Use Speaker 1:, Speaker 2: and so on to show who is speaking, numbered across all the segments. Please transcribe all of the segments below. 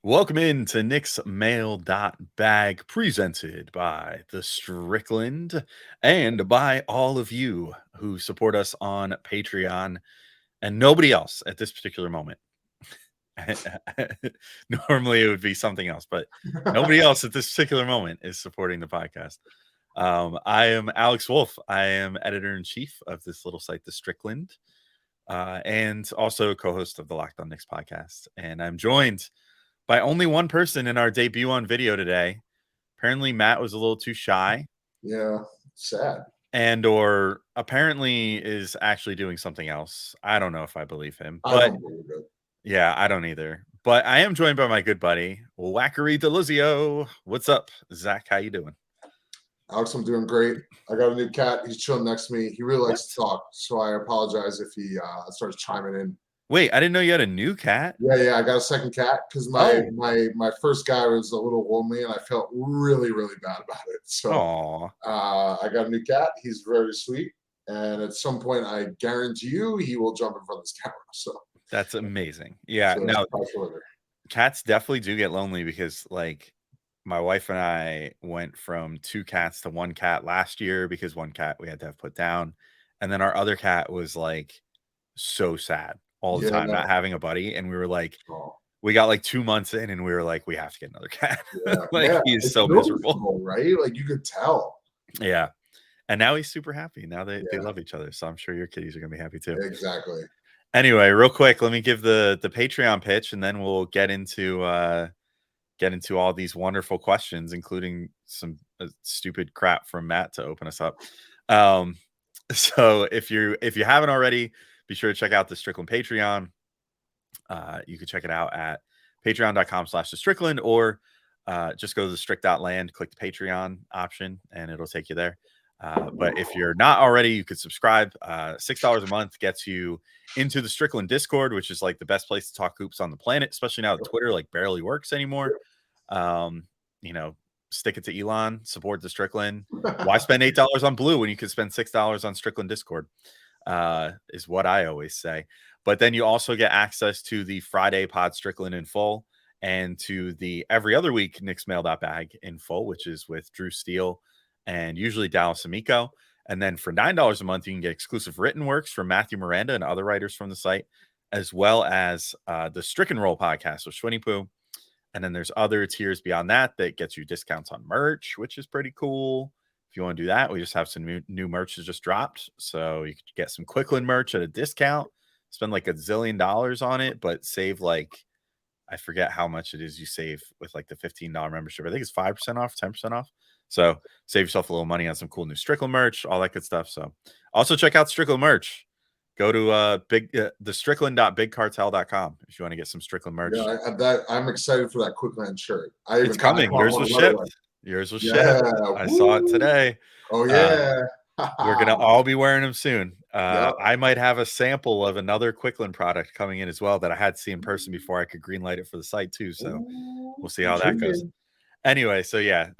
Speaker 1: Welcome in to Knicks Mail.bag, presented by the Strickland and by all of you who support us on Patreon and nobody else at this particular moment. Normally it would be something else, but nobody else at this particular moment is supporting the podcast. I am Alex Wolf. I am editor-in-chief of this little site, the Strickland, and also co-host of the Locked On Knicks podcast. And I'm joined by only one person in our debut on video today. Apparently Matt was a little too shy.
Speaker 2: Yeah, sad.
Speaker 1: And or apparently is actually doing something else. I don't know if I believe him.
Speaker 2: I
Speaker 1: But
Speaker 2: don't believe it.
Speaker 1: yeah, I don't either. But I am joined by my good buddy, Wackery Delizio. What's up, Zach? How you doing?
Speaker 2: Alex, I'm doing great. I got a new cat. He's chilling next to me. He really likes
Speaker 1: What?
Speaker 2: to talk, so I apologize if he starts chiming in.
Speaker 1: Wait, I didn't know you had a new cat.
Speaker 2: Yeah, I got a second cat because my first guy was a little lonely, and I felt really bad about it. So I got a new cat. He's very sweet, and at some point, I guarantee you, he will jump in front of this camera. So
Speaker 1: that's amazing. Yeah,
Speaker 2: so
Speaker 1: now cats definitely do get lonely because, like, my wife and I went from 2 cats to 1 cat last year because 1 cat we had to have put down. And then our other cat was like so sad all the time, not having a buddy. And we were like, we got like 2 months in and we were like, we have to get another cat.
Speaker 2: Yeah,
Speaker 1: he's so miserable,
Speaker 2: right? Like you could tell.
Speaker 1: Yeah. And now he's super happy. Now they love each other. So I'm sure your kitties are gonna be happy too.
Speaker 2: Exactly.
Speaker 1: Anyway, real quick, let me give the Patreon pitch and then we'll get into all these wonderful questions, including some stupid crap from Matt to open us up. So if you haven't already, be sure to check out the Strickland Patreon. You can check it out at patreon.com/Strickland or just go to the strict.land, click the Patreon option, and it'll take you there. But if you're not already, you could subscribe. $6 a month gets you into the Strickland Discord, which is like the best place to talk hoops on the planet, especially now that Twitter like barely works anymore. Stick it to Elon, support the Strickland. Why spend $8 on Blue when you could spend $6 on Strickland Discord? Is what I always say. But then you also get access to the Friday Pod Strickland in full and to the every other week Knicks Mail.bag in full, which is with Drew Steele and usually Dallas Amico. And then for $9 a month, you can get exclusive written works from Matthew Miranda and other writers from the site, as well as the Stricken Roll podcast with Schwinny Poo. And then there's other tiers beyond that gets you discounts on merch, which is pretty cool. If you want to do that, we just have some new merch that just dropped. So you could get some Quickland merch at a discount, spend like $1 zillion on it, but save like, I forget how much it is you save with like the $15 membership. I think it's 5% off, 10% off. So save yourself a little money on some cool new Strickland merch, all that good stuff. So also check out Strickland merch. Go to the strickland.bigcartel.com if you want to get some Strickland merch.
Speaker 2: Yeah, I'm excited for that Quickland shirt.
Speaker 1: It's coming. Yours was shipped. Yours was shipped. I saw it today.
Speaker 2: Oh yeah.
Speaker 1: We're gonna all be wearing them soon. I might have a sample of another Quickland product coming in as well that I had to see in person before I could greenlight it for the site too. So we'll see how that goes. Anyway, so yeah,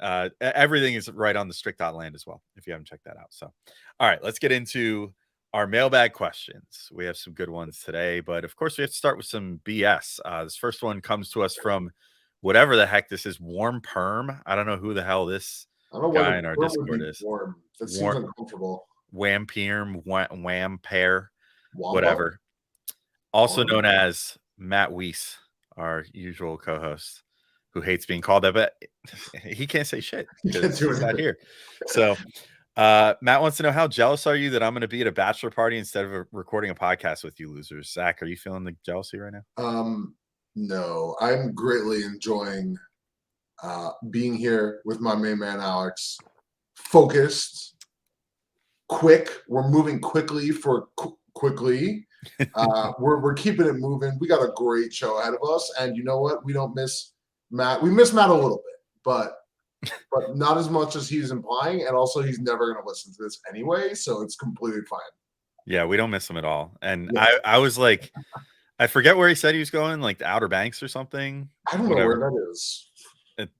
Speaker 1: everything is right on the strict.land as well if you haven't checked that out. So all right, let's get into our mailbag questions. We have some good ones today, but of course we have to start with some BS. This first one comes to us from whatever the heck this is, Warm Perm. I don't know who the hell this guy in our Discord is.
Speaker 2: Warm. That seems uncomfortable.
Speaker 1: Whamperm, Whampair, whatever. Also known as Matt Weiss, our usual co-host, who hates being called that, but he can't say shit because he's not here. So Matt wants to know, how jealous are you that I'm going to be at a bachelor party instead of recording a podcast with you losers? Zach, are you feeling the jealousy right now?
Speaker 2: No, I'm greatly enjoying being here with my main man, Alex. Focused, quick. We're moving quickly quickly. We're keeping it moving. We got a great show ahead of us. And you know what? We don't miss Matt. We miss Matt a little bit, but not as much as he's implying. And also, he's never going to listen to this anyway, so it's completely fine.
Speaker 1: Yeah, we don't miss him at all. And yeah. I was like, I forget where he said he was going, like the Outer Banks or something.
Speaker 2: I don't know where that is.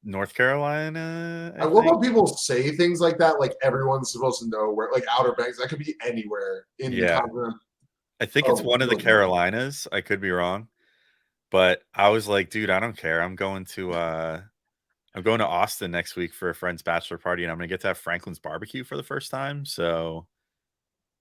Speaker 1: North Carolina.
Speaker 2: I love how people say things like that. Like everyone's supposed to know where, like Outer Banks. That could be anywhere in the continent.
Speaker 1: I think it's one of the Carolinas. I could be wrong. But I was like, dude, I don't care. I'm going to Austin next week for a friend's bachelor party, and I'm gonna get to have Franklin's barbecue for the first time. So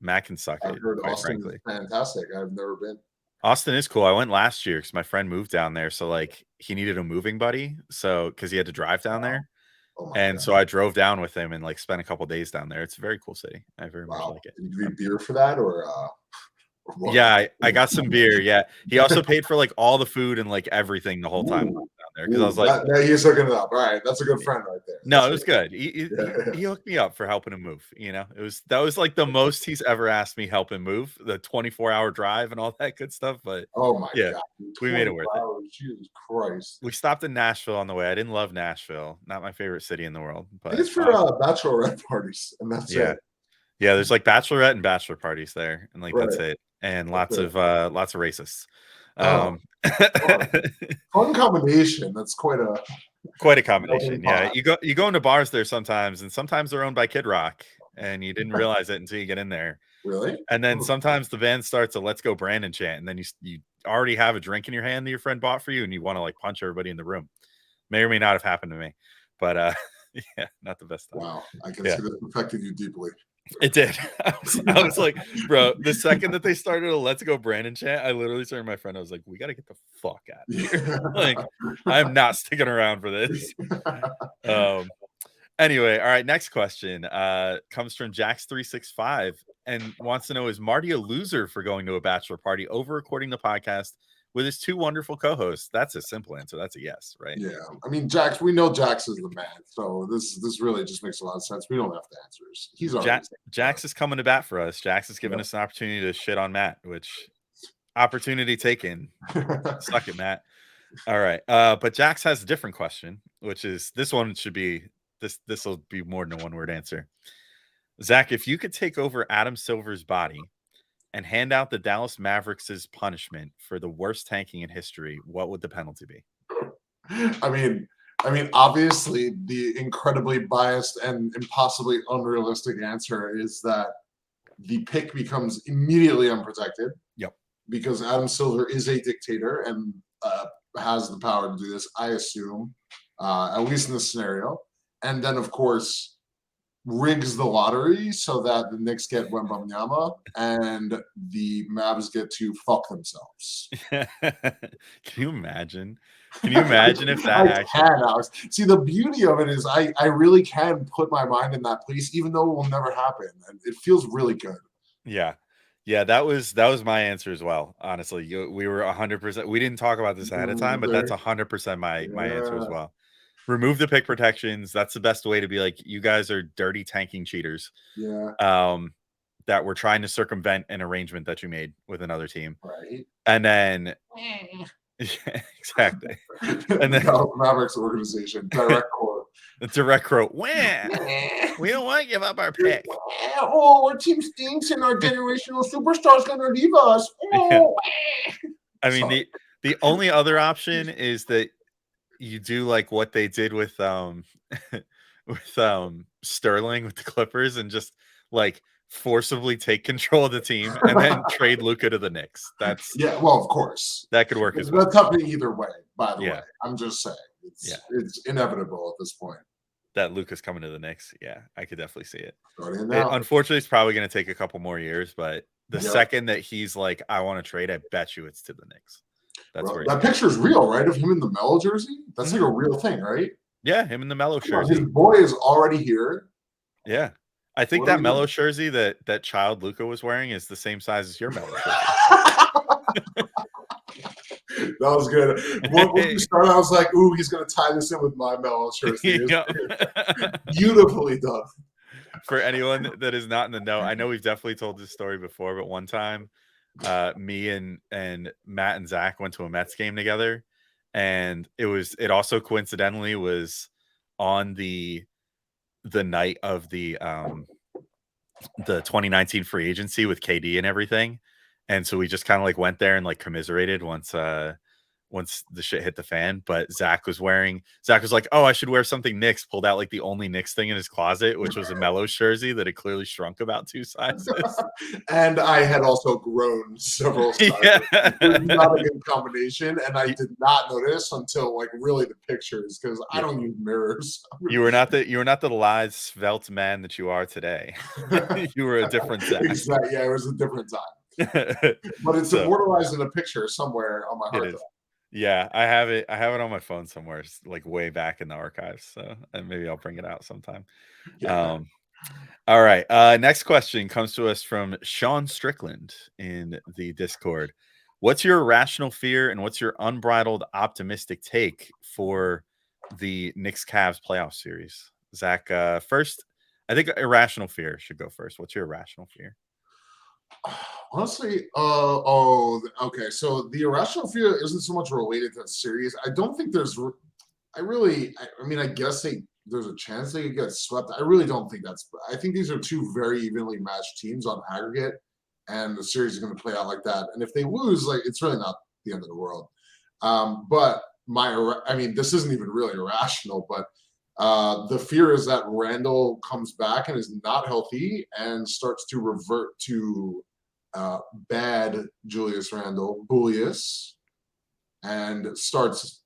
Speaker 1: Matt can suck
Speaker 2: I've
Speaker 1: it,
Speaker 2: heard
Speaker 1: quite
Speaker 2: Austin is
Speaker 1: frankly.
Speaker 2: fantastic. I've never been.
Speaker 1: Austin is cool. I went last year because my friend moved down there. So like he needed a moving buddy. So because he had to drive down
Speaker 2: Wow.
Speaker 1: there.
Speaker 2: Oh my
Speaker 1: And
Speaker 2: god.
Speaker 1: so I drove down with him and like spent a couple days down there. It's a very cool city. I very much
Speaker 2: Wow.
Speaker 1: like it.
Speaker 2: Did you give me beer for that or what?
Speaker 1: Yeah, I got some beer. Yeah. He also paid for like all the food and like everything the whole time I
Speaker 2: Ooh,
Speaker 1: was down there. Cause I was like,
Speaker 2: that he's hooking it up. All right, that's a good friend right there.
Speaker 1: no, it was good. He hooked me up for helping him move. That was like the most he's ever asked me help him move, the 24-hour drive and all that good stuff. But
Speaker 2: Oh my
Speaker 1: yeah,
Speaker 2: god,
Speaker 1: we made it worth
Speaker 2: 24
Speaker 1: it.
Speaker 2: hours, Jesus Christ.
Speaker 1: We stopped in Nashville on the way. I didn't love Nashville, not my favorite city in the world,
Speaker 2: I think
Speaker 1: but
Speaker 2: it's for bachelorette parties, and that's
Speaker 1: yeah,
Speaker 2: it.
Speaker 1: yeah. There's like bachelorette and bachelor parties there, and like
Speaker 2: Right.
Speaker 1: that's it, and
Speaker 2: That's
Speaker 1: lots of racists.
Speaker 2: Oh, fun combination. That's quite a
Speaker 1: combination. Yeah, you go into bars there sometimes, and sometimes they're owned by Kid Rock, and you didn't realize it until you get in there.
Speaker 2: Really?
Speaker 1: And then sometimes the band starts a "Let's Go Brandon" chant, and then you already have a drink in your hand that your friend bought for you, and you want to like punch everybody in the room. May or may not have happened to me, but yeah, not the best time.
Speaker 2: Wow, I can
Speaker 1: Yeah.
Speaker 2: see this affected you deeply.
Speaker 1: It did. I was like, bro, the second that they started a "Let's Go Brandon" chant, I literally turned to my friend. I was like, we got to get the fuck out of here. Like, I'm not sticking around for this. Anyway, all right. Next question comes from Jax365 and wants to know: is Marty a loser for going to a bachelor party over recording the podcast with his two wonderful co-hosts? That's a simple answer. That's a yes, right?
Speaker 2: Yeah, I mean, Jax. We know Jax is the man, so this really just makes a lot of sense. We don't have to answer. He's already
Speaker 1: Jax is coming to bat for us. Jax is giving us an opportunity to shit on Matt, which opportunity taken. Suck it, Matt. All right, but Jax has a different question, which is this one should be this will be more than a one-word answer. Zach, if you could take over Adam Silver's body and hand out the Dallas Mavericks' punishment for the worst tanking in history, what would the penalty be?
Speaker 2: I mean, obviously, the incredibly biased and impossibly unrealistic answer is that the pick becomes immediately unprotected.
Speaker 1: Yep.
Speaker 2: Because Adam Silver is a dictator and has the power to do this, I assume, at least in this scenario. And then, of course, rigs the lottery so that the Knicks get Wembanyama and the Mavs get to fuck themselves.
Speaker 1: Can you imagine? Can you imagine if that actually?
Speaker 2: Can, Alex. See, the beauty of it is I really can put my mind in that place, even though it will never happen. And it feels really good.
Speaker 1: Yeah. Yeah, that was my answer as well. Honestly, we were 100%. We didn't talk about this ahead of time, but that's 100% my answer as well. Remove the pick protections. That's the best way to be like, you guys are dirty tanking cheaters.
Speaker 2: Yeah.
Speaker 1: That we're trying to circumvent an arrangement that you made with another team.
Speaker 2: Right.
Speaker 1: And then yeah, exactly. And then
Speaker 2: Dallas Mavericks organization, direct quote.
Speaker 1: The direct quote. We don't want to give up our pick.
Speaker 2: Oh, our team stinks and our generational superstar's gonna leave us. Oh.
Speaker 1: Yeah. I mean, the only other option is that you do like what they did with Sterling with the Clippers and just like forcibly take control of the team and then trade Luka to the Knicks. That's
Speaker 2: well, of course.
Speaker 1: That could work as well.
Speaker 2: That's happening either way, by the way. I'm just saying. It's inevitable at this point.
Speaker 1: That Luka's coming to the Knicks. Yeah, I could definitely see it.
Speaker 2: Now.
Speaker 1: Unfortunately, it's probably going to take a couple more years, but the second that he's like, I want to trade, I bet you it's to the Knicks. That's where
Speaker 2: that picture's real, right? Of him in the Melo jersey? That's like a real thing, right?
Speaker 1: Yeah, him in the Melo jersey.
Speaker 2: His boy is already here.
Speaker 1: Yeah. I think that Melo jersey that child Luka was wearing is the same size as your Melo jersey.
Speaker 2: That was good. When you started, I was like, ooh, he's going to tie this in with my Melo jersey. Beautifully done.
Speaker 1: For anyone that is not in the know, I know we've definitely told this story before, but one time me and Matt and Zach went to a Mets game together, and it also coincidentally was on the night of the 2019 free agency with KD and everything. And so we just kind of like went there and like commiserated once once the shit hit the fan. But Zach was like, oh, I should wear something Knicks. Pulled out like the only Knicks thing in his closet, which was a Melo jersey that had clearly shrunk about 2 sizes.
Speaker 2: And I had also grown several sizes.
Speaker 1: Yeah.
Speaker 2: It was not a good combination, and I did not notice until like really the pictures, because I don't use mirrors.
Speaker 1: You were not the lithe, svelte man that you are today. You were a different Zach.
Speaker 2: Exactly. Yeah, it was a different time. But it's immortalized in a picture somewhere on my hard drive.
Speaker 1: Yeah, I have it on my phone somewhere, like way back in the archives. So maybe I'll bring it out sometime.
Speaker 2: Yeah.
Speaker 1: All right. Next question comes to us from Sean Strickland in the Discord. What's your irrational fear and what's your unbridled optimistic take for the Knicks Cavs playoff series? Zach, first, I think irrational fear should go first. What's your irrational fear?
Speaker 2: Honestly, okay. So the irrational fear isn't so much related to the series. I don't think there's. I mean, I guess there's a chance they could get swept. I really don't think that's. I think these are two very evenly matched teams on aggregate, and the series is going to play out like that. And if they lose, like, it's really not the end of the world. But I mean, this isn't even really irrational, but the fear is that Randall comes back and is not healthy and starts to revert to bad Julius Randle, Bullius, and starts,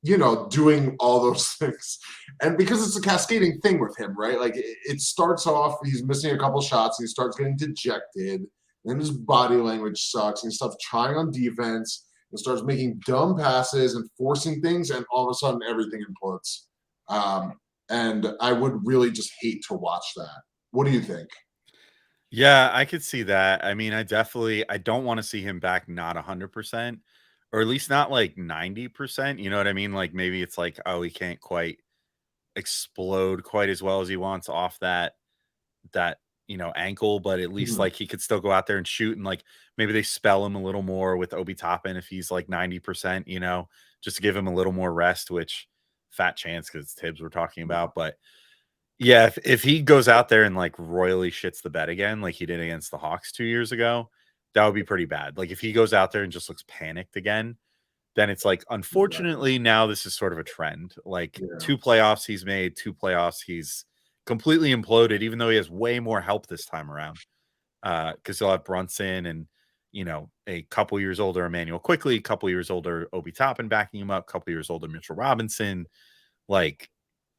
Speaker 2: doing all those things. And because it's a cascading thing with him, right? Like it starts off, he's missing a couple shots, and he starts getting dejected, and his body language sucks, and he starts trying on defense, and starts making dumb passes and forcing things, and all of a sudden everything implodes. And I would really just hate to watch that. What do you think?
Speaker 1: Yeah, I could see that. I mean, I don't want to see him back not 100%, or at least not like 90%. You know what I mean? Like maybe it's like, oh, he can't quite explode quite as well as he wants off that ankle, but at least like he could still go out there and shoot, and like maybe they spell him a little more with Obi Toppin if he's like 90%, just to give him a little more rest, which fat chance because it's Tibbs we're talking about. But yeah, if he goes out there and like royally shits the bed again, like he did against the Hawks 2 years ago, that would be pretty bad. Like if he goes out there and just looks panicked again, then it's like, unfortunately, now this is sort of a trend. Like 2 playoffs he's made, 2 playoffs he's completely imploded, even though he has way more help this time around. Because he'll have Brunson and, a couple years older Emmanuel Quickly, a couple years older Obi Toppin backing him up, a couple years older Mitchell Robinson. Like,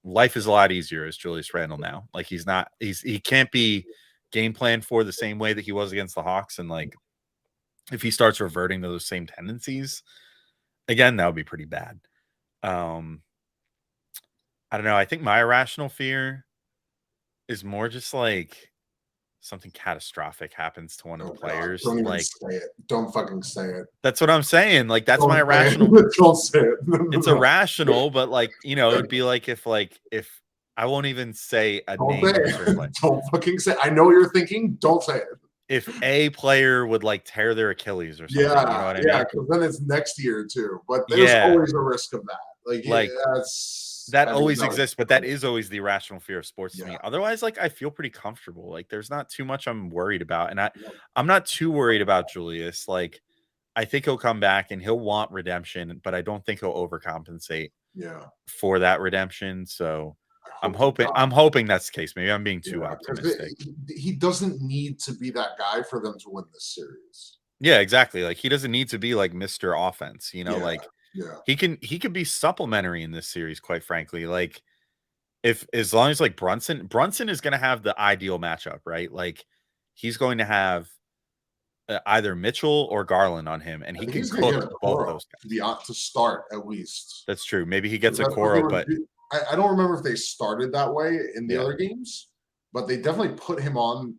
Speaker 1: life is a lot easier as Julius Randle now. Like he can't be game planned for the same way that he was against the Hawks. And like, if he starts reverting to those same tendencies, again, that would be pretty bad. I don't know. I think my irrational fear is more just like something catastrophic happens to one of the players.
Speaker 2: Don't even
Speaker 1: like,
Speaker 2: say it. Don't fucking say it.
Speaker 1: That's what I'm saying. Like, that's my irrational.
Speaker 2: Don't say it.
Speaker 1: It's irrational, but like, it'd be like if I won't even say a name.
Speaker 2: Don't fucking say it. I know what you're thinking. Don't say it.
Speaker 1: If a player would like tear their Achilles or something, you know what I mean?
Speaker 2: Yeah, because then it's next year too. But there's always a risk of that.
Speaker 1: That always exists, but that is always the irrational fear of sports to me. Otherwise, like, I feel pretty comfortable. Like, there's not too much I'm worried about. And I'm not too worried about Julius. Like, I think he'll come back and he'll want redemption, but I don't think he'll overcompensate for that redemption. So I'm hoping that's the case. Maybe I'm being too optimistic.
Speaker 2: He doesn't need to be that guy for them to win this series.
Speaker 1: Yeah, exactly. Like, he doesn't need to be like Mr. Offense, he can be supplementary in this series, quite frankly. Like, as long as like Brunson is going to have the ideal matchup, right? Like, he's going to have either Mitchell or Garland on him, and he can cook both those guys
Speaker 2: to start at least.
Speaker 1: That's true. Maybe he gets a Coro, but
Speaker 2: I don't remember if they started that way in the other games, but they definitely put him on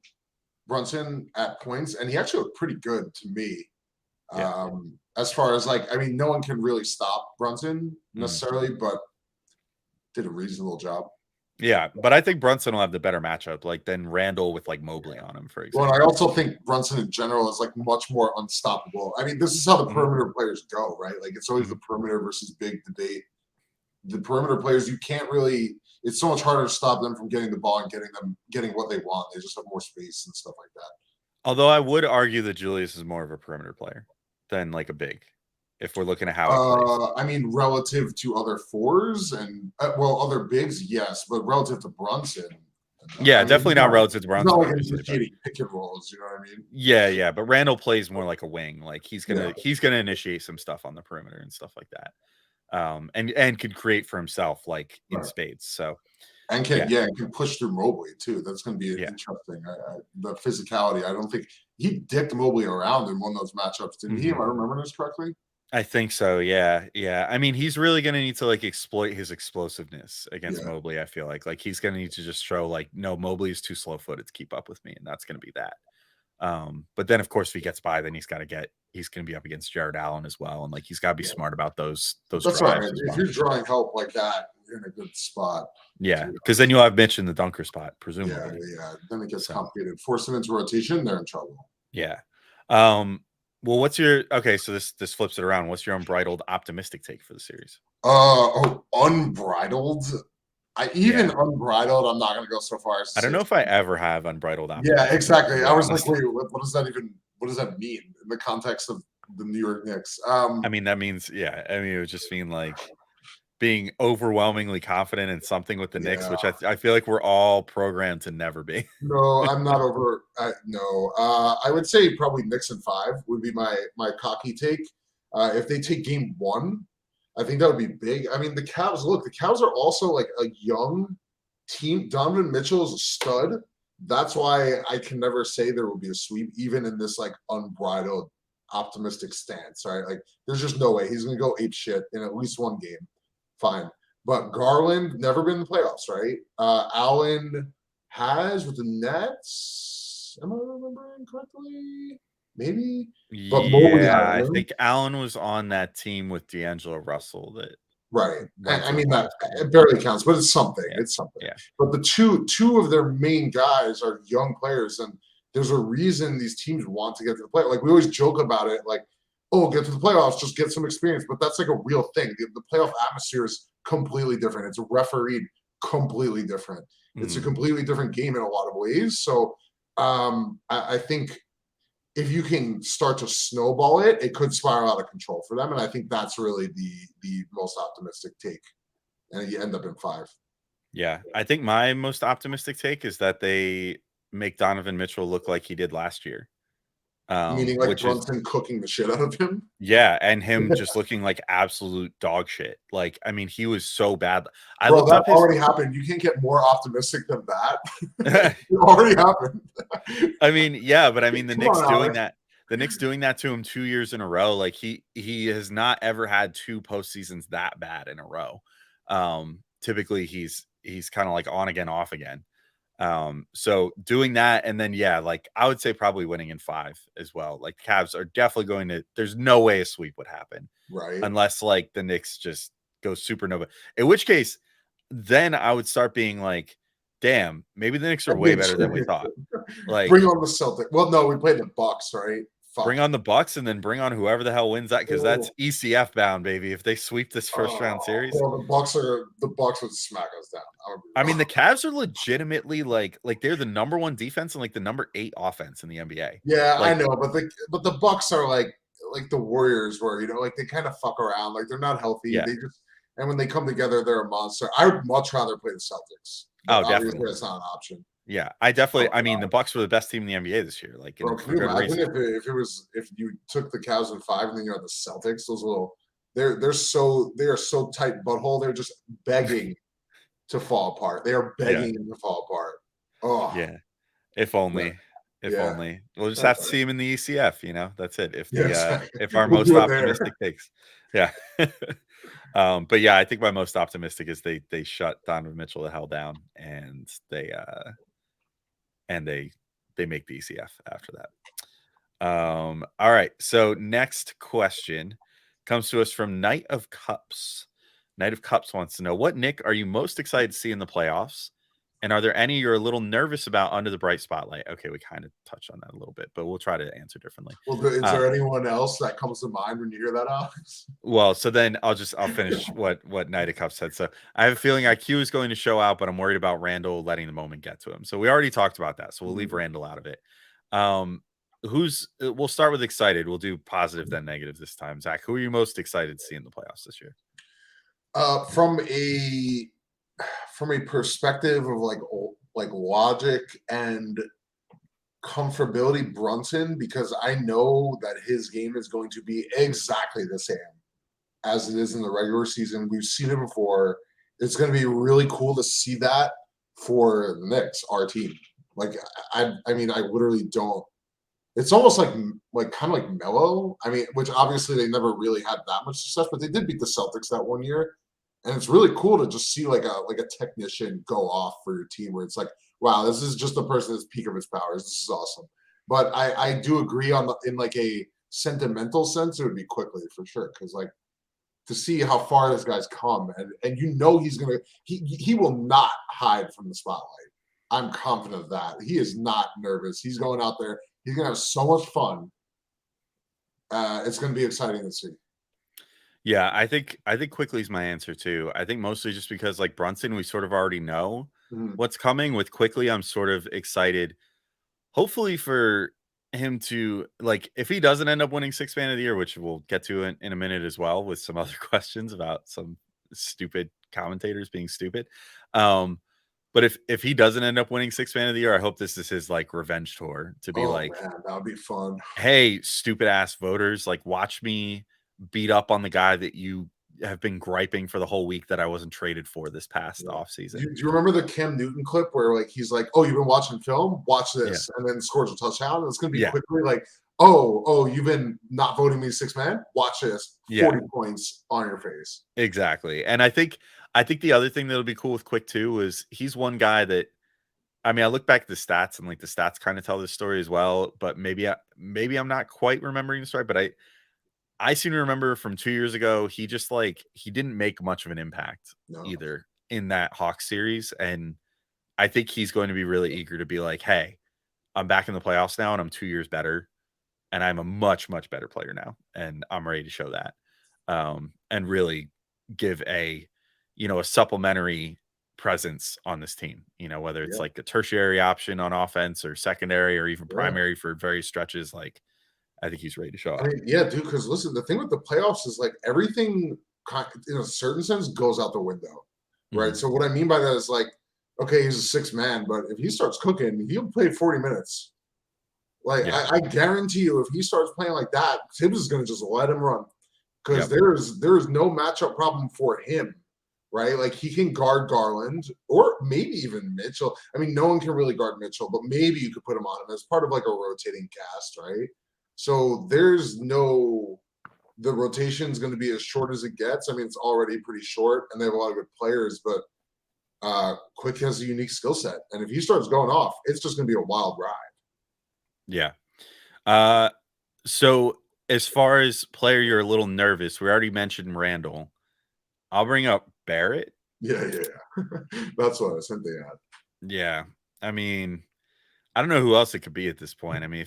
Speaker 2: Brunson at points, and he actually looked pretty good to me. As far as like, I mean, no one can really stop Brunson necessarily, but did a reasonable job.
Speaker 1: Yeah, but I think Brunson will have the better matchup, like than Randall with like Mobley on him, for example.
Speaker 2: Well, I also think Brunson in general is like much more unstoppable. I mean, this is how the perimeter players go, right? Like, it's always the perimeter versus big debate. The perimeter players, you can't really. It's so much harder to stop them from getting the ball and getting what they want. They just have more space and stuff like that.
Speaker 1: Although I would argue that Julius is more of a perimeter player than like a big. if we're looking at how it plays.
Speaker 2: I mean, relative to other fours and other bigs, yes, but relative to Brunson, no.
Speaker 1: Yeah,
Speaker 2: I mean,
Speaker 1: definitely not relative to
Speaker 2: it's
Speaker 1: Brunson,
Speaker 2: not like
Speaker 1: obviously, but
Speaker 2: initiating pick and rolls. You know what I mean?
Speaker 1: yeah, but Randall plays more like a wing. Like he's
Speaker 2: Yeah,
Speaker 1: gonna initiate some stuff on the perimeter and stuff like that. And can create for himself like in
Speaker 2: right.
Speaker 1: spades. So
Speaker 2: And
Speaker 1: yeah,
Speaker 2: can push through Mobley too. That's going to be
Speaker 1: yeah.
Speaker 2: interesting. The physicality. I don't think he dicked Mobley around in one of those matchups, didn't he? Am I remembering this correctly?
Speaker 1: I think so. Yeah. I mean, he's really gonna need to like exploit his explosiveness against
Speaker 2: Yeah,
Speaker 1: Mobley. I feel like he's gonna need to just show like, no, Mobley is too slow footed to keep up with me, and that's gonna be that. But then of course if he gets by, then he's gonna be up against Jared Allen as well, and like he's got to be
Speaker 2: yeah.
Speaker 1: smart about those
Speaker 2: That's what I
Speaker 1: drives
Speaker 2: mean.
Speaker 1: as
Speaker 2: If
Speaker 1: well.
Speaker 2: you're drawing help like that, you're in a good spot.
Speaker 1: Yeah, because then you'll have Mitch in the dunker spot,
Speaker 2: Yeah,
Speaker 1: presumably.
Speaker 2: yeah. Then it gets
Speaker 1: So
Speaker 2: complicated. Force them into rotation, they're in trouble.
Speaker 1: yeah. Well, what's your so this flips it around. What's your unbridled optimistic take for the series?
Speaker 2: Unbridled.
Speaker 1: Yeah.
Speaker 2: Unbridled. I'm not gonna go so far as to
Speaker 1: I don't
Speaker 2: say.
Speaker 1: know if I ever have unbridled
Speaker 2: Yeah,
Speaker 1: optimism, to
Speaker 2: exactly.
Speaker 1: be
Speaker 2: I was like,
Speaker 1: honest.
Speaker 2: wait, what does that even? What does that mean in the context of the New York Knicks?
Speaker 1: I mean, that means it would just mean like being overwhelmingly confident in something with the Knicks,
Speaker 2: Yeah.
Speaker 1: which I feel like we're all programmed to never be.
Speaker 2: No, I'm not over. No, I would say probably Knicks in 5 would be my cocky take. If they take game 1, I think that would be big. I mean, the Cavs. Look, the Cavs are also like a young team. Donovan Mitchell is a stud. That's why I can never say there will be a sweep, even in this like unbridled optimistic stance. Right? Like, there's just no way he's going to go ape shit in at least one game. Fine, but Garland never been in the playoffs, right? Allen has with the Nets. Am I remembering correctly? Maybe. But Mobley
Speaker 1: Yeah, I
Speaker 2: hasn't.
Speaker 1: think Allen was on that team with D'Angelo Russell that
Speaker 2: Right.
Speaker 1: went
Speaker 2: I
Speaker 1: to the
Speaker 2: mean that
Speaker 1: playoffs together.
Speaker 2: it barely counts, but it's something.
Speaker 1: Yeah,
Speaker 2: It's something.
Speaker 1: yeah,
Speaker 2: But the two of their main guys are young players, and there's a reason these teams want to get to the play. Like we always joke about it, like, oh, get to the playoffs, just get some experience. But that's like a real thing. The playoff atmosphere is completely different. It's refereed completely different. It's a completely different game in a lot of ways. So I think if you can start to snowball it, it could spiral out of control for them. And I think that's really the most optimistic take. And you end up in 5.
Speaker 1: yeah. I think my most optimistic take is that they make Donovan Mitchell look like he did last year,
Speaker 2: Meaning like
Speaker 1: which is
Speaker 2: Brunson cooking the shit out of him.
Speaker 1: yeah, and him just looking like absolute dog shit. Like, I mean, he was so bad. I
Speaker 2: Bro,
Speaker 1: looked
Speaker 2: that
Speaker 1: up his.
Speaker 2: already happened. You can't get more optimistic than that. It already happened.
Speaker 1: I mean, yeah, but I mean,
Speaker 2: Come on, Alex.
Speaker 1: The Knicks doing that to him 2 years in a row. Like he has not ever had 2 postseasons that bad in a row. Typically he's kind of like on again, off again. So doing that, and then like I would say probably winning in 5 as well. Like Cavs are definitely going to. There's no way a sweep would happen,
Speaker 2: Right.
Speaker 1: unless like the Knicks just go supernova. In which case, then I would start being like, damn, maybe the Knicks are way better than we thought.
Speaker 2: Bring
Speaker 1: Like,
Speaker 2: on the Celtic. Well, no, we played the Bucks, right?
Speaker 1: bring
Speaker 2: Fuck.
Speaker 1: on the Bucks, and then bring on whoever the hell wins that, because that's
Speaker 2: Oh,
Speaker 1: ECF bound, baby. If they sweep this first round series,
Speaker 2: well, the Bucks would smack us down.
Speaker 1: I mean, the Cavs are legitimately like they're the number 1 defense and like the number 8 offense in the NBA.
Speaker 2: Yeah, I
Speaker 1: Like,
Speaker 2: know, but the Bucks are like the Warriors were, like they kind of fuck around. Like they're not healthy.
Speaker 1: yeah,
Speaker 2: And when they come together, they're a monster. I would much rather play the Celtics, but
Speaker 1: oh,
Speaker 2: obviously
Speaker 1: definitely.
Speaker 2: that's not an option.
Speaker 1: Yeah, I mean, the Bucks were the best team in the NBA this year, like,
Speaker 2: Bro,
Speaker 1: and
Speaker 2: can
Speaker 1: for
Speaker 2: you
Speaker 1: good
Speaker 2: imagine
Speaker 1: reason.
Speaker 2: if you took the Cavs in 5 and then you had the Celtics? Those little they are so tight butthole. They're just begging to fall apart. They are
Speaker 1: Yeah,
Speaker 2: begging to fall apart. Oh,
Speaker 1: yeah. If
Speaker 2: yeah,
Speaker 1: only, if
Speaker 2: yeah.
Speaker 1: only. We'll just
Speaker 2: That's
Speaker 1: have to
Speaker 2: right.
Speaker 1: see him in the ECF. That's it.
Speaker 2: Yes,
Speaker 1: If our
Speaker 2: we'll
Speaker 1: most
Speaker 2: do it
Speaker 1: optimistic
Speaker 2: there.
Speaker 1: takes, yeah. But yeah, I think my most optimistic is they shut Donovan Mitchell the hell down, and they make the ECF after that. All right. So next question comes to us from Knight of Cups. Knight of Cups wants to know, what Nick are you most excited to see in the playoffs? And are there any you're a little nervous about under the bright spotlight? Okay, we kind of touched on that a little bit, but we'll try to answer differently.
Speaker 2: Well, is
Speaker 1: Uh,
Speaker 2: there anyone else that comes to mind when you hear that, Alex?
Speaker 1: well, so then I'll finish what Knight of Cups said. So I have a feeling IQ is going to show out, but I'm worried about Randall letting the moment get to him. So we already talked about that. So we'll leave Randall out of it. we'll start with excited. We'll do positive then negative this time. Zach, who are you most excited to see in the playoffs this year?
Speaker 2: From a perspective of like logic and comfortability, Brunson, because I know that his game is going to be exactly the same as it is in the regular season. We've seen it before. It's going to be really cool to see that for the Knicks, our team. Like I mean, I literally don't. It's almost like kind of like Melo. I mean, which obviously they never really had that much success, but they did beat the Celtics that one year, and it's really cool to just see like a technician go off for your team, where it's like, wow, this is just the person that's peak of his powers. This is awesome. But I do agree in like a sentimental sense, it would be quickly for sure, because like to see how far this guy's come, and he will not hide from the spotlight. I'm confident of that. He is not nervous. He's going out there. He's gonna have so much fun. It's gonna be exciting to see.
Speaker 1: Yeah, I think quickly is my answer too. I think mostly just because like Brunson, we sort of already know what's coming. With quickly, I'm sort of excited. Hopefully for him to like, if he doesn't end up winning sixth man of the year, which we'll get to in a minute as well, with some other questions about some stupid commentators being stupid. But if he doesn't end up winning sixth man of the year, I hope this is his like revenge tour to be like,
Speaker 2: man, that would be fun.
Speaker 1: hey, stupid ass voters, like watch me beat up on the guy that you have been griping for the whole week that I wasn't traded for this past offseason.
Speaker 2: Do you remember the Cam Newton clip where like he's like, "Oh, you've been watching film? Watch this," and then scores a touchdown. And it's gonna be quickly like, "Oh, you've been not voting me sixth man? Watch this, 40 points on your face."
Speaker 1: Exactly. And I think the other thing that'll be cool with Quick too is he's one guy that, I mean, I look back at the stats and like the stats kind of tell this story as well, but maybe I'm not quite remembering the story, but I seem to remember from 2 years ago, he just like he didn't make much of an impact either in that Hawks series. And I think he's going to be really eager to be like, hey, I'm back in the playoffs now and I'm 2 years better. And I'm a much, much better player now. And I'm ready to show that. And really give a supplementary presence on this team, whether it's like a tertiary option on offense or secondary or even primary for various stretches. Like, I think he's ready to show up.
Speaker 2: I mean, yeah, dude, because listen, the thing with the playoffs is like everything in a certain sense goes out the window, right? So what I mean by that is like, okay, he's a sixth man, but if he starts cooking, he'll play 40 minutes. Like I guarantee you, if he starts playing like that, Tibbs is going to just let him run, because there is no matchup problem for him, right? Like he can guard Garland or maybe even Mitchell. I mean, no one can really guard Mitchell, but maybe you could put him on him as part of like a rotating cast, right? So the rotation is going to be as short as it gets. I mean, it's already pretty short, and they have a lot of good players, but Quick has a unique skill set, and if he starts going off, it's just going to be a wild ride.
Speaker 1: Yeah. So as far as player, you're a little nervous. We already mentioned Randall. I'll bring up Barrett.
Speaker 2: Yeah. That's what I was hinting at.
Speaker 1: Yeah. I mean, I don't know who else it could be at this point. I mean,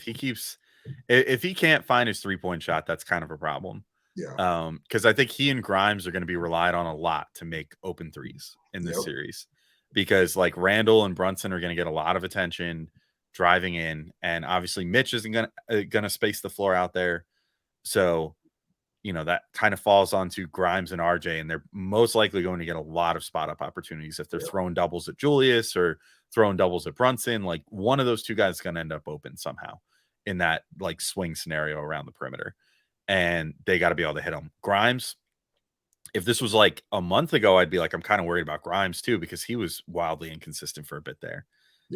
Speaker 1: if he can't find his 3-point shot, that's kind of a problem.
Speaker 2: Yeah.
Speaker 1: Because I think he and Grimes are going to be relied on a lot to make open threes in this series, because like Randall and Brunson are going to get a lot of attention driving in, and obviously Mitch isn't gonna space the floor out there. So, that kind of falls onto Grimes and RJ, and they're most likely going to get a lot of spot up opportunities if they're throwing doubles at Julius or throwing doubles at Brunson. Like one of those two guys is going to end up open somehow in that like swing scenario around the perimeter, and they got to be able to hit them. Grimes, if this was like a month ago, I'd be like, I'm kind of worried about Grimes too, because he was wildly inconsistent for a bit there.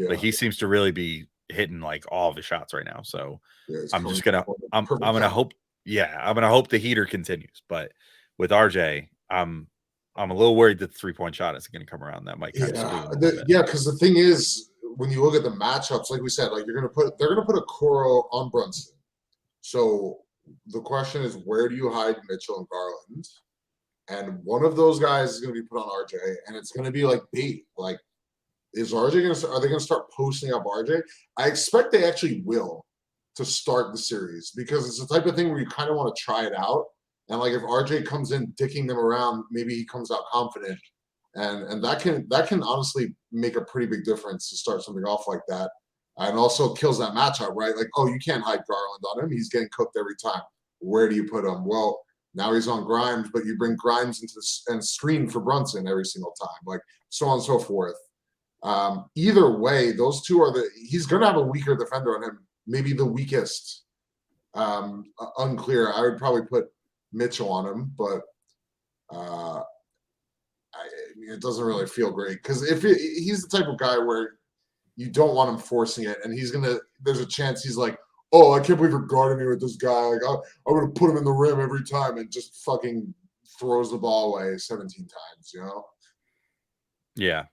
Speaker 1: But he seems to really be hitting like all of his shots right now. So I'm gonna hope the heater continues. But with RJ, I'm a little worried that the 3-point shot isn't going to come around. That might kind of screw them.
Speaker 2: Because the thing is, when you look at the matchups, like we said, like they're gonna put a Coro on Brunson. So the question is, where do you hide Mitchell and Garland? And one of those guys is going to be put on RJ, and it's going to be like bait. Like, is RJ going to? Are they going to start posting up RJ? I expect they actually will to start the series, because it's the type of thing where you kind of want to try it out. And like if RJ comes in dicking them around, maybe he comes out confident, and that can honestly make a pretty big difference to start something off like that. And also kills that matchup, right? Like, oh, you can't hide Garland on him. He's getting cooked every time. Where do you put him? Well, now he's on Grimes, but you bring Grimes into and screen for Brunson every single time, like so on and so forth. Either way, those two are he's going to have a weaker defender on him, maybe the weakest. Unclear. I would probably put Mitchell on him, but it doesn't really feel great because if he's the type of guy where you don't want him forcing it, and there's a chance he's like, oh, I can't believe you're guarding me with this guy. Like, I'm going to put him in the rim every time and just fucking throws the ball away 17 times, you know?
Speaker 1: Yeah.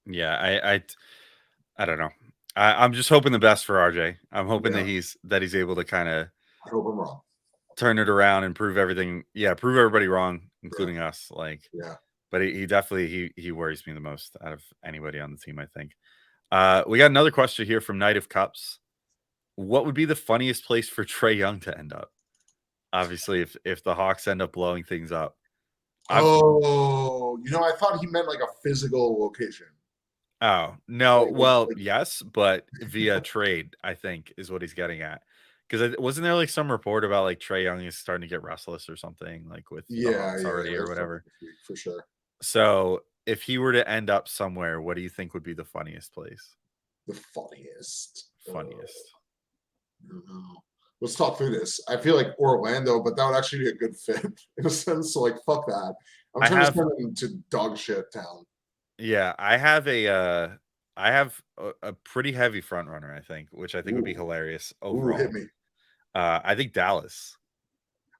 Speaker 1: Yeah. I don't know. I'm just hoping the best for RJ. I'm hoping that he's able to kind of
Speaker 2: I hope I'm wrong.
Speaker 1: Turn it around and prove everything. Yeah. Prove everybody wrong, including us. Like, but he definitely, he worries me the most out of anybody on the team, I think. We got another question here from Knight of Cups. What would be the funniest place for Trae Young to end up? Obviously, if the Hawks end up blowing things up.
Speaker 2: I thought he meant like a physical location.
Speaker 1: Oh, no. Well, yes, but via trade, I think, is what he's getting at. Because wasn't there like some report about like Trae Young is starting to get restless or something, like with the Hawks already or whatever?
Speaker 2: For sure.
Speaker 1: So if he were to end up somewhere, what do you think would be the funniest place?
Speaker 2: The funniest.
Speaker 1: I
Speaker 2: don't know. Let's talk through this. I feel like Orlando, but that would actually be a good fit in a sense. So like, fuck that. I'm trying to send him to dog shit town.
Speaker 1: Yeah, I have a pretty heavy front runner, I think, which I think would be hilarious overall.
Speaker 2: Hit me.
Speaker 1: I think Dallas.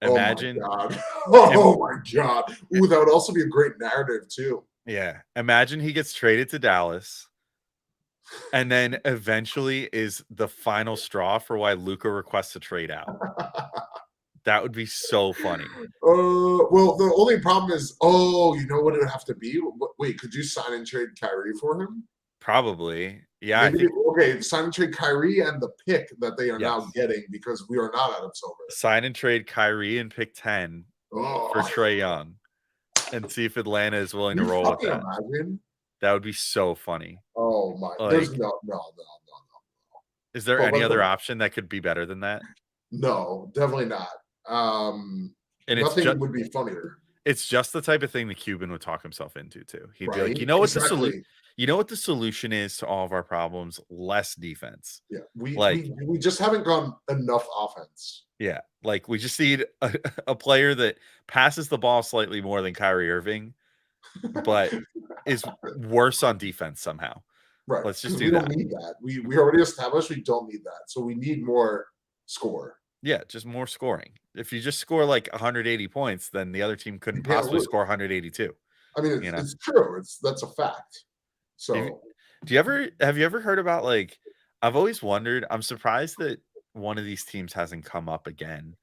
Speaker 2: Imagine. Oh my god. Ooh, that would also be a great narrative too.
Speaker 1: Yeah. Imagine he gets traded to Dallas and then eventually is the final straw for why Luka requests a trade out. That would be so funny.
Speaker 2: Well, the only problem is, you know what it would have to be? Wait, could you sign and trade Kyrie for him?
Speaker 1: Probably. Yeah.
Speaker 2: Okay, sign and trade Kyrie and the pick that they are now getting because we are not Adam Silver.
Speaker 1: Sign and trade Kyrie and pick 10 for Trae Young and see if Atlanta is willing to roll with that.
Speaker 2: Imagine?
Speaker 1: That would be so funny.
Speaker 2: Oh my!
Speaker 1: Like,
Speaker 2: there's no.
Speaker 1: Is there any other option that could be better than that?
Speaker 2: No, definitely not. And nothing would be funnier.
Speaker 1: It's just the type of thing the Cuban would talk himself into too. He'd be like, you know what the solution is to all of our problems? Less defense.
Speaker 2: Yeah, we just haven't gone enough offense.
Speaker 1: Yeah, like we just need a player that passes the ball slightly more than Kyrie Irving, but is worse on defense somehow.
Speaker 2: Right.
Speaker 1: Let's just do
Speaker 2: we
Speaker 1: that.
Speaker 2: Don't need that. We already established we don't need that. So we need more score.
Speaker 1: Yeah, just more scoring. If you just score like 180 points, then the other team couldn't possibly score 182.
Speaker 2: I mean, it's true. That's a fact. So
Speaker 1: have you ever heard about like, I've always wondered, I'm surprised that one of these teams hasn't come up again,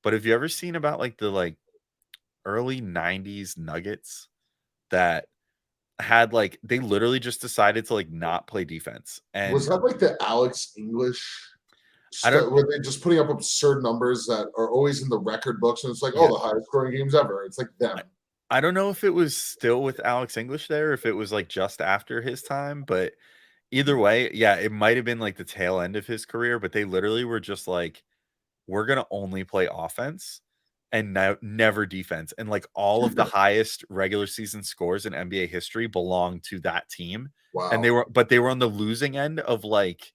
Speaker 1: but have you ever seen about like the early 90s Nuggets that had like, they literally just decided to like not play defense? And
Speaker 2: was that like the Alex English? Were they just putting up absurd numbers that are always in the record books, and it's like, the highest scoring games ever. It's like them.
Speaker 1: I don't know if it was still with Alex English there, if it was like just after his time, but either way, yeah, it might have been like the tail end of his career, but they literally were just like, we're going to only play offense and never defense. And like all of the highest regular season scores in NBA history belong to that team.
Speaker 2: Wow.
Speaker 1: And they were on the losing end of like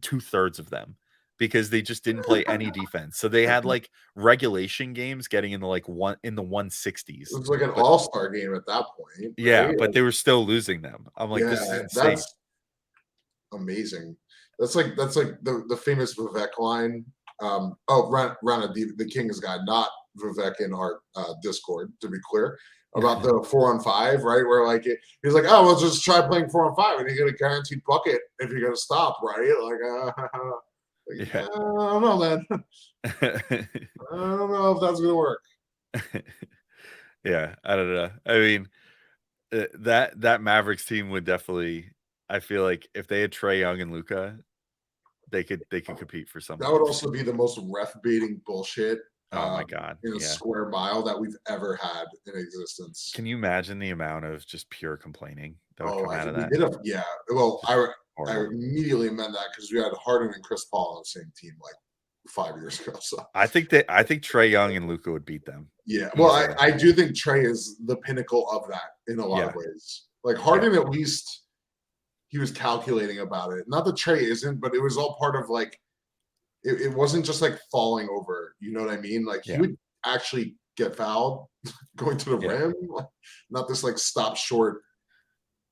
Speaker 1: 2/3 of them because they just didn't play any defense. So they had like regulation games getting in the like in the 160s.
Speaker 2: It was like an all-star game at that point. Right?
Speaker 1: Yeah, but they were still losing them. I'm like, this is insane.
Speaker 2: That's amazing. That's like the famous Vivek line. Rana, the Kings guy, not Vivek in our Discord, to be clear, about the 4-on-5, right? Where like he's like, oh, well, just try playing 4-on-5 and you get a guaranteed bucket if you're gonna stop, right? Like, I don't know, man. I don't know if that's gonna work.
Speaker 1: Yeah, I don't know. I mean, that Mavericks team would definitely. I feel like if they had Trae Young and Luka, they could compete for something.
Speaker 2: That would also be the most ref baiting bullshit
Speaker 1: Oh my God.
Speaker 2: in a
Speaker 1: Yeah.
Speaker 2: square mile that we've ever had in existence.
Speaker 1: Can you imagine the amount of just pure complaining that would
Speaker 2: Oh,
Speaker 1: come out of
Speaker 2: we
Speaker 1: that?
Speaker 2: did yeah. Well,
Speaker 1: Just
Speaker 2: I
Speaker 1: horrible.
Speaker 2: immediately meant that because we had Harden and Chris Paul on the same team like 5 years ago. So
Speaker 1: I think Trey Young and Luka would beat them
Speaker 2: yeah, well,
Speaker 1: easily.
Speaker 2: I do think Trey is the pinnacle of that in a lot
Speaker 1: Yeah.
Speaker 2: of ways. Like Harden, at least he was calculating about it. Not that Trey isn't, but it was all part of like it wasn't just like falling over. You know what I mean? Like he
Speaker 1: Yeah.
Speaker 2: would actually get fouled going to the
Speaker 1: Yeah.
Speaker 2: rim, not this like stop short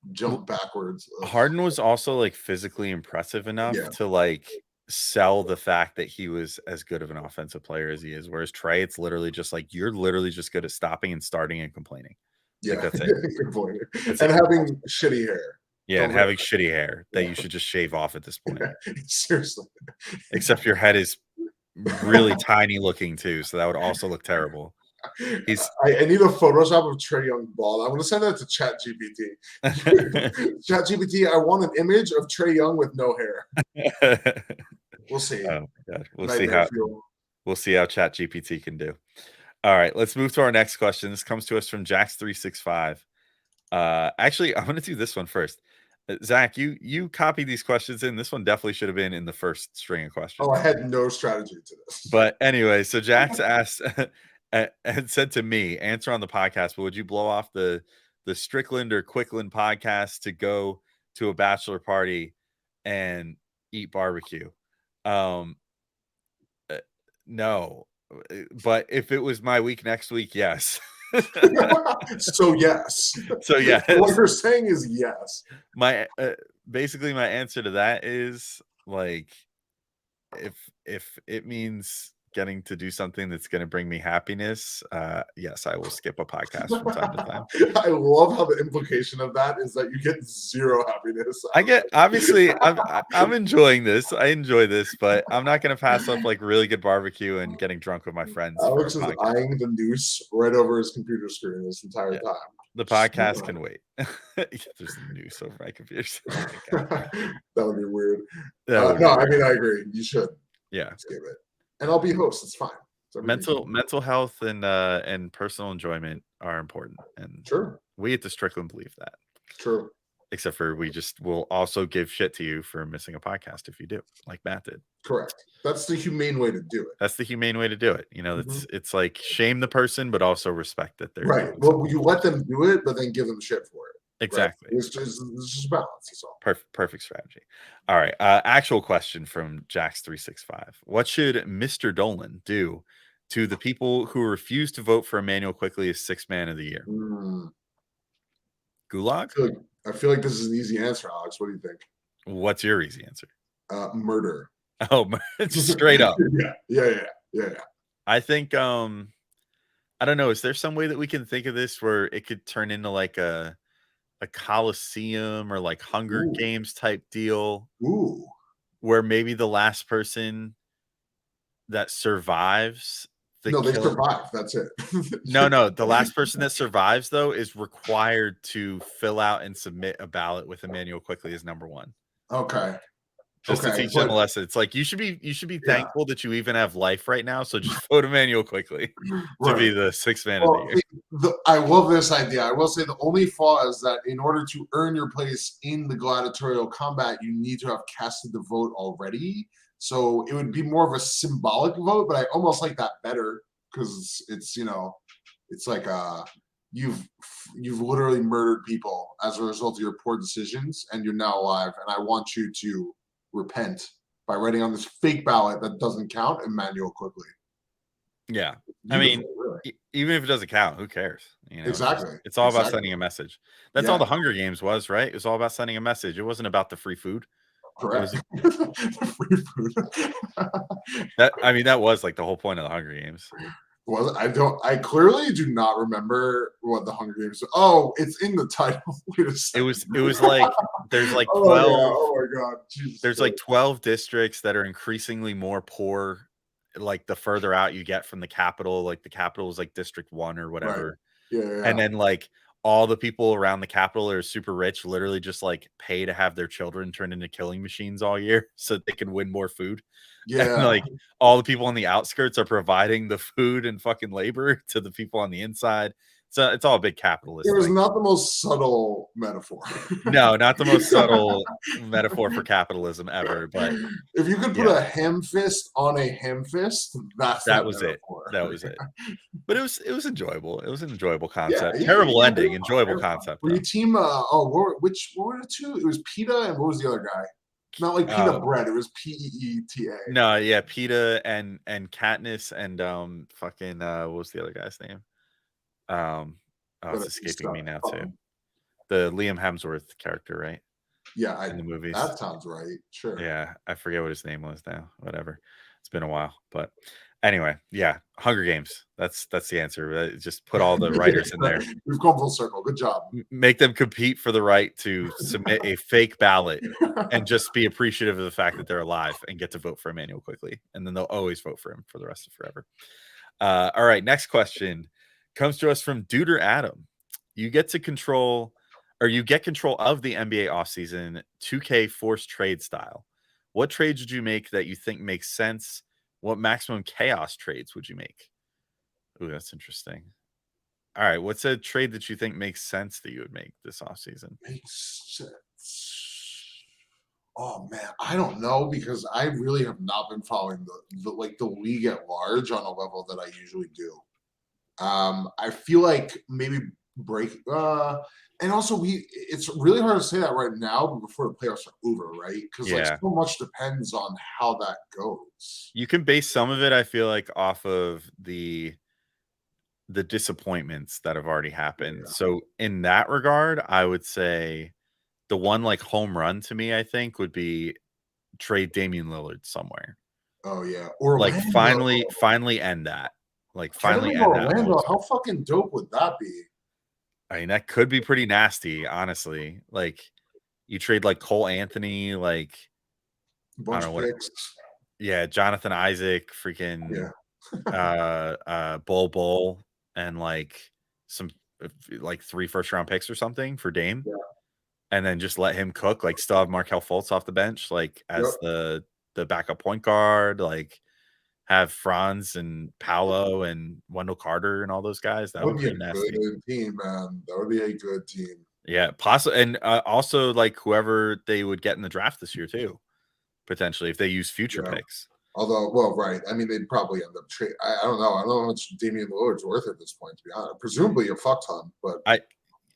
Speaker 1: Well,
Speaker 2: jump backwards. Ugh.
Speaker 1: Harden was also like physically impressive enough
Speaker 2: Yeah,
Speaker 1: to like sell the fact that he was as good of an offensive player as he is. Whereas Trey, it's literally just like you're literally just good at stopping and starting and complaining. Like
Speaker 2: yeah,
Speaker 1: that's it.
Speaker 2: good point.
Speaker 1: That's
Speaker 2: And
Speaker 1: it for the most
Speaker 2: having
Speaker 1: part.
Speaker 2: shitty hair.
Speaker 1: Yeah, and
Speaker 2: Don't
Speaker 1: having shitty hair that
Speaker 2: yeah.
Speaker 1: you should just shave off at this point.
Speaker 2: Seriously.
Speaker 1: Except your head is really tiny looking too, so that would also look terrible. He's
Speaker 2: I need a Photoshop of Trey Young bald. I'm gonna send that to ChatGPT. ChatGPT, I want an image of Trey Young with no hair. We'll see.
Speaker 1: Oh my God.
Speaker 2: Nightmare fuel.
Speaker 1: We'll see how ChatGPT can do. All right, let's move to our next question. This comes to us from Jax365. Actually, I'm gonna do this one first. Zach, you copied these questions in. This one definitely should have been in the first string of questions.
Speaker 2: Oh, I had no strategy to this.
Speaker 1: But anyway, so Jax asked and said to me, answer on the podcast, but would you blow off the Strickland or Quickland podcast to go to a bachelor party and eat barbecue? No. But if it was my week next week, yes.
Speaker 2: So yes.
Speaker 1: So yes.
Speaker 2: What you're saying is yes.
Speaker 1: My basically my answer to that is like if it means getting to do something that's going to bring me happiness, yes, I will skip a podcast from time to time.
Speaker 2: I love how the implication of that is that you get zero happiness.
Speaker 1: I get obviously I'm enjoying this. I enjoy this, but I'm not going to pass up like really good barbecue and getting drunk with my friends.
Speaker 2: Alex is eyeing the noose right over his computer screen this entire time.
Speaker 1: The podcast can wait. There's a noose over my computer screen.
Speaker 2: That would be weird.
Speaker 1: No,
Speaker 2: I mean, I agree. You should.
Speaker 1: Yeah.
Speaker 2: Skip it. And I'll be host. It's fine.
Speaker 1: Mental health and personal enjoyment are important. And
Speaker 2: sure.
Speaker 1: We at the Strickland believe that.
Speaker 2: True.
Speaker 1: Except for we just will also give shit to you for missing a podcast if you do, like Matt did.
Speaker 2: Correct. That's the humane way to do it.
Speaker 1: That's the humane way to do it. You know, it's like shame the person, but also respect that they're
Speaker 2: right. Well, you let them do it, but then give them shit for it.
Speaker 1: Exactly.
Speaker 2: Right? It's just balance. That's all.
Speaker 1: Perfect strategy. All right. Actual question from Jax365. What should Mr. Dolan do to the people who refuse to vote for Emmanuel Quickley as sixth man of the year? Gulag?
Speaker 2: I feel like this is an easy answer, Alex. What do you think?
Speaker 1: What's your easy answer?
Speaker 2: Murder.
Speaker 1: Oh, straight up.
Speaker 2: Yeah.
Speaker 1: I think I don't know. Is there some way that we can think of this where it could turn into like a Coliseum or like Hunger Games type deal? Where maybe the last person that survives
Speaker 2: they survive. That's it.
Speaker 1: No. The last person that survives, though, is required to fill out and submit a ballot with Emmanuel Quickley as number one.
Speaker 2: Okay.
Speaker 1: Just to teach them a lesson. It's like you should be thankful that you even have life right now. So just vote Emmanuel Quickley to be the sixth man of the year.
Speaker 2: I love this idea. I will say the only flaw is that in order to earn your place in the gladiatorial combat, you need to have casted the vote already. So it would be more of a symbolic vote, but I almost like that better because it's it's like you've literally murdered people as a result of your poor decisions, and you're now alive. And I want you to repent by writing on this fake ballot that doesn't count Emmanuel Quickley.
Speaker 1: Yeah. I mean, really. Even if it doesn't count, who cares?
Speaker 2: Exactly.
Speaker 1: It's all about sending a message. That's all the Hunger Games was, right? It was all about sending a message. It wasn't about the free food.
Speaker 2: Correct. Free food.
Speaker 1: That was like the whole point of the Hunger Games.
Speaker 2: Was I clearly do not remember what the Hunger Games. Oh, it's in the title. Wait a second.
Speaker 1: It was like there's like 12.
Speaker 2: Oh my God. Jesus
Speaker 1: there's
Speaker 2: Christ.
Speaker 1: Like 12 districts that are increasingly more poor. Like the further out you get from the capital, like the capital is like District 1 or whatever.
Speaker 2: Right. Yeah.
Speaker 1: And then like all the people around the Capitol are super rich, literally just like pay to have their children turned into killing machines all year so that they can win more food. And
Speaker 2: Yeah.
Speaker 1: like all the people on the outskirts are providing the food and fucking labor to the people on the inside. So it's all a big
Speaker 2: It
Speaker 1: capitalist
Speaker 2: was
Speaker 1: thing.
Speaker 2: not the most subtle metaphor.
Speaker 1: No, not the most subtle metaphor for capitalism ever, but
Speaker 2: If you could put
Speaker 1: yeah,
Speaker 2: a ham fist on a ham fist, that's the
Speaker 1: that was it.
Speaker 2: metaphor.
Speaker 1: That was it. But it was enjoyable. It was an enjoyable
Speaker 2: Yeah,
Speaker 1: concept.
Speaker 2: yeah, yeah,
Speaker 1: Terrible
Speaker 2: yeah. They
Speaker 1: ending,
Speaker 2: were fun. They
Speaker 1: enjoyable
Speaker 2: were fun.
Speaker 1: concept
Speaker 2: Were you
Speaker 1: though.
Speaker 2: team? What were the two? It was pita, and what was the other guy? Not like pita
Speaker 1: Um,
Speaker 2: bread. It was PEETA.
Speaker 1: no, yeah, PETA and Katniss and fucking what was the other guy's name? Oh,
Speaker 2: But
Speaker 1: it's
Speaker 2: it's
Speaker 1: escaping me now too. The Liam Hemsworth character, right?
Speaker 2: yeah,
Speaker 1: In the movies.
Speaker 2: that sounds right. Sure.
Speaker 1: Yeah, I forget what his name was now. Whatever. It's been a while. But anyway, yeah, Hunger Games. That's the answer. Just put all the writers in there.
Speaker 2: We've come full circle. Good job.
Speaker 1: Make them compete for the right to submit a fake ballot and just be appreciative of the fact that they're alive and get to vote for Emmanuel quickly. And then they'll always vote for him for the rest of forever. All right, next question comes to us from Duder Adam. You get control of the NBA offseason 2K forced trade style. What trades would you make that you think makes sense? What maximum chaos trades would you make? Ooh, that's interesting. All right, what's a trade that you think makes sense that you would make this offseason?
Speaker 2: Makes sense. Oh man, I don't know because I really have not been following the league at large on a level that I usually do. I feel like maybe break and also it's really hard to say that right now before the playoffs are over, right? Because like
Speaker 1: Yeah.
Speaker 2: so much depends on how that goes.
Speaker 1: You can base some of it, I feel like, off of the disappointments that have already happened.
Speaker 2: Yeah.
Speaker 1: So in that regard, I would say the one like home run to me, I think, would be trade Damian Lillard somewhere.
Speaker 2: Oh yeah.
Speaker 1: Like
Speaker 2: Orlando.
Speaker 1: finally end that. Like
Speaker 2: Trade him
Speaker 1: finally
Speaker 2: to
Speaker 1: end that whole
Speaker 2: Orlando. How
Speaker 1: experience.
Speaker 2: fucking dope would that be?
Speaker 1: I mean, that could be pretty nasty, honestly. Like you trade like Cole Anthony, like
Speaker 2: A
Speaker 1: I
Speaker 2: bunch
Speaker 1: don't
Speaker 2: of
Speaker 1: know what.
Speaker 2: picks.
Speaker 1: Yeah, Jonathan Isaac, freaking
Speaker 2: Yeah.
Speaker 1: Bull, and like some like 3 first-round picks or something for Dame,
Speaker 2: Yeah.
Speaker 1: and then just let him cook. Like still have Markelle Fultz off the bench, like
Speaker 2: Yep.
Speaker 1: as the backup point guard. Like have Franz and Paolo and Wendell Carter and all those guys. That
Speaker 2: That
Speaker 1: would
Speaker 2: would
Speaker 1: be
Speaker 2: be a
Speaker 1: pretty nasty.
Speaker 2: good team, man. That would be a good team.
Speaker 1: Yeah, possible, and also like whoever they would get in the draft this year too, potentially if they use future
Speaker 2: Yeah.
Speaker 1: picks.
Speaker 2: Although, well, right. I mean, they'd probably end up trade. I don't know. I don't know how much Damian Lillard's worth at this point, to be honest. Presumably a fuck ton, but
Speaker 1: I
Speaker 2: I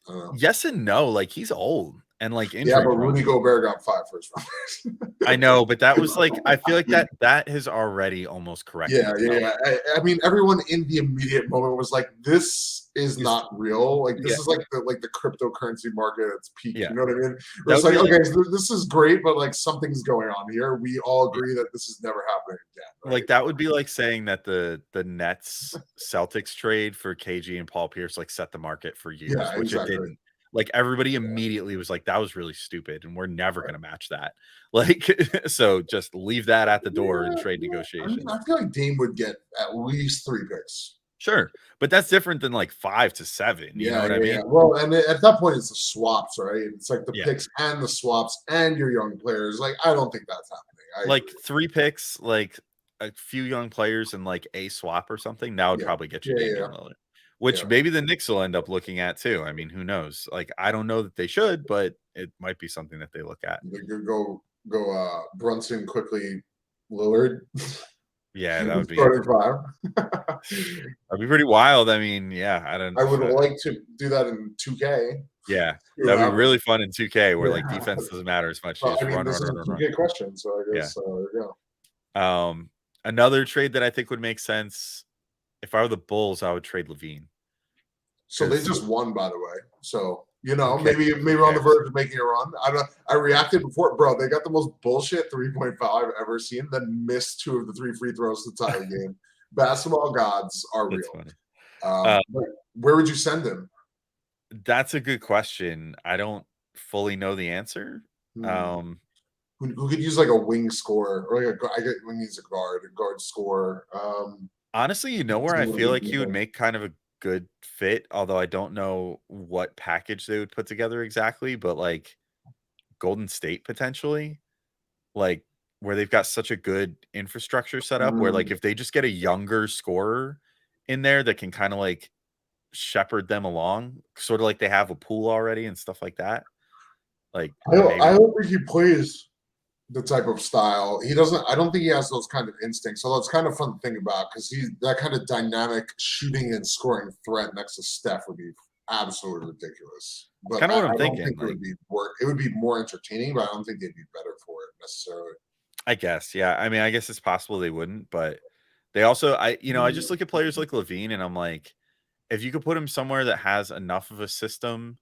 Speaker 2: don't know.
Speaker 1: Yes and no. Like he's old and like
Speaker 2: Yeah,
Speaker 1: injury
Speaker 2: but
Speaker 1: prone.
Speaker 2: Rudy Gobert got 5 first rounders.
Speaker 1: I know, but that was like I feel like that has already almost corrected
Speaker 2: Yeah, yeah,
Speaker 1: itself.
Speaker 2: yeah. I mean, everyone in the immediate moment was like, "This is not real. Like, this
Speaker 1: Yeah,
Speaker 2: is like the cryptocurrency market at its peak."
Speaker 1: yeah.
Speaker 2: You know what I mean?
Speaker 1: That
Speaker 2: Where it's
Speaker 1: would
Speaker 2: like,
Speaker 1: be like
Speaker 2: okay, so this is great, but like something's going on here. We all agree that this is never happening again, right?
Speaker 1: that would be like saying that the Nets Celtics trade for KG and Paul Pierce like set the market for years,
Speaker 2: Yeah,
Speaker 1: which it
Speaker 2: exactly.
Speaker 1: didn't. Like everybody immediately was like, that was really stupid, and we're never
Speaker 2: Right.
Speaker 1: gonna match that. Like, so just leave that at the door in
Speaker 2: Yeah,
Speaker 1: trade
Speaker 2: yeah. I mean,
Speaker 1: negotiations.
Speaker 2: I feel like Dame would get at least 3 picks.
Speaker 1: Sure, but that's different than like 5 to 7. You know
Speaker 2: Yeah,
Speaker 1: what I
Speaker 2: yeah, yeah.
Speaker 1: mean?
Speaker 2: Well, and at that point, it's the swaps, right? It's like the
Speaker 1: Yeah.
Speaker 2: picks and the swaps and your young players. Like, I don't think that's happening. I
Speaker 1: Like
Speaker 2: agree.
Speaker 1: 3 picks, like a few young players and like a swap or something, that would
Speaker 2: Yeah,
Speaker 1: probably get you
Speaker 2: yeah, yeah,
Speaker 1: Damian
Speaker 2: yeah.
Speaker 1: Lillard, which
Speaker 2: Yeah.
Speaker 1: maybe the Knicks will end up looking at too. I mean, who knows? Like, I don't know that they should, but it might be something that they look at.
Speaker 2: They could go Brunson quickly, Lillard
Speaker 1: Yeah, that would be
Speaker 2: starting 5.
Speaker 1: that'd be pretty wild. I mean, yeah, I don't
Speaker 2: I would like to do that in 2K.
Speaker 1: yeah,
Speaker 2: See what
Speaker 1: that'd be really
Speaker 2: happens.
Speaker 1: fun in 2K where like
Speaker 2: Yeah.
Speaker 1: defense doesn't matter as much. You
Speaker 2: Well, I
Speaker 1: just
Speaker 2: mean,
Speaker 1: run,
Speaker 2: this
Speaker 1: run,
Speaker 2: is
Speaker 1: run,
Speaker 2: a
Speaker 1: run, run.
Speaker 2: 2K question, so I
Speaker 1: Yeah.
Speaker 2: guess there you go.
Speaker 1: Another trade that I think would make sense if I were the Bulls, I would trade Levine
Speaker 2: So they
Speaker 1: because
Speaker 2: just won, by the way. So
Speaker 1: okay,
Speaker 2: maybe
Speaker 1: who
Speaker 2: we're on the
Speaker 1: cares?
Speaker 2: verge of making a run. I don't. I reacted before, bro. They got the most bullshit 3-point foul I've ever seen. Then missed 2 of the 3 free throws to tie the game. Basketball gods are
Speaker 1: That's
Speaker 2: real.
Speaker 1: funny. Uh,
Speaker 2: But where would you send him?
Speaker 1: That's a good question. I don't fully know the answer.
Speaker 2: Hmm.
Speaker 1: Um,
Speaker 2: Who could use like a wing scorer or like I get when he's a guard scorer.
Speaker 1: Honestly, you know where I feel like he would make kind of a good fit, although I don't know what package they would put together exactly, but like Golden State potentially, like where they've got such a good infrastructure set up where like if they just get a younger scorer in there that can kind of like shepherd them along, sort of like they have a pool already and stuff like that. Like
Speaker 2: I
Speaker 1: maybe,
Speaker 2: don't think he plays the type of style. He doesn't. I don't think he has those kind of instincts. So that's kind of fun to think about because he's that kind of dynamic shooting and scoring threat next to Steph would be absolutely ridiculous.
Speaker 1: it's
Speaker 2: But
Speaker 1: kind of what I'm
Speaker 2: I don't
Speaker 1: thinking.
Speaker 2: think it
Speaker 1: Like,
Speaker 2: would be work. It would be more entertaining, but I don't think they'd be better for it necessarily.
Speaker 1: I guess, yeah. I mean, I guess it's possible they wouldn't, but they also, I just look at players like Levine and I'm like, if you could put him somewhere that has enough of a system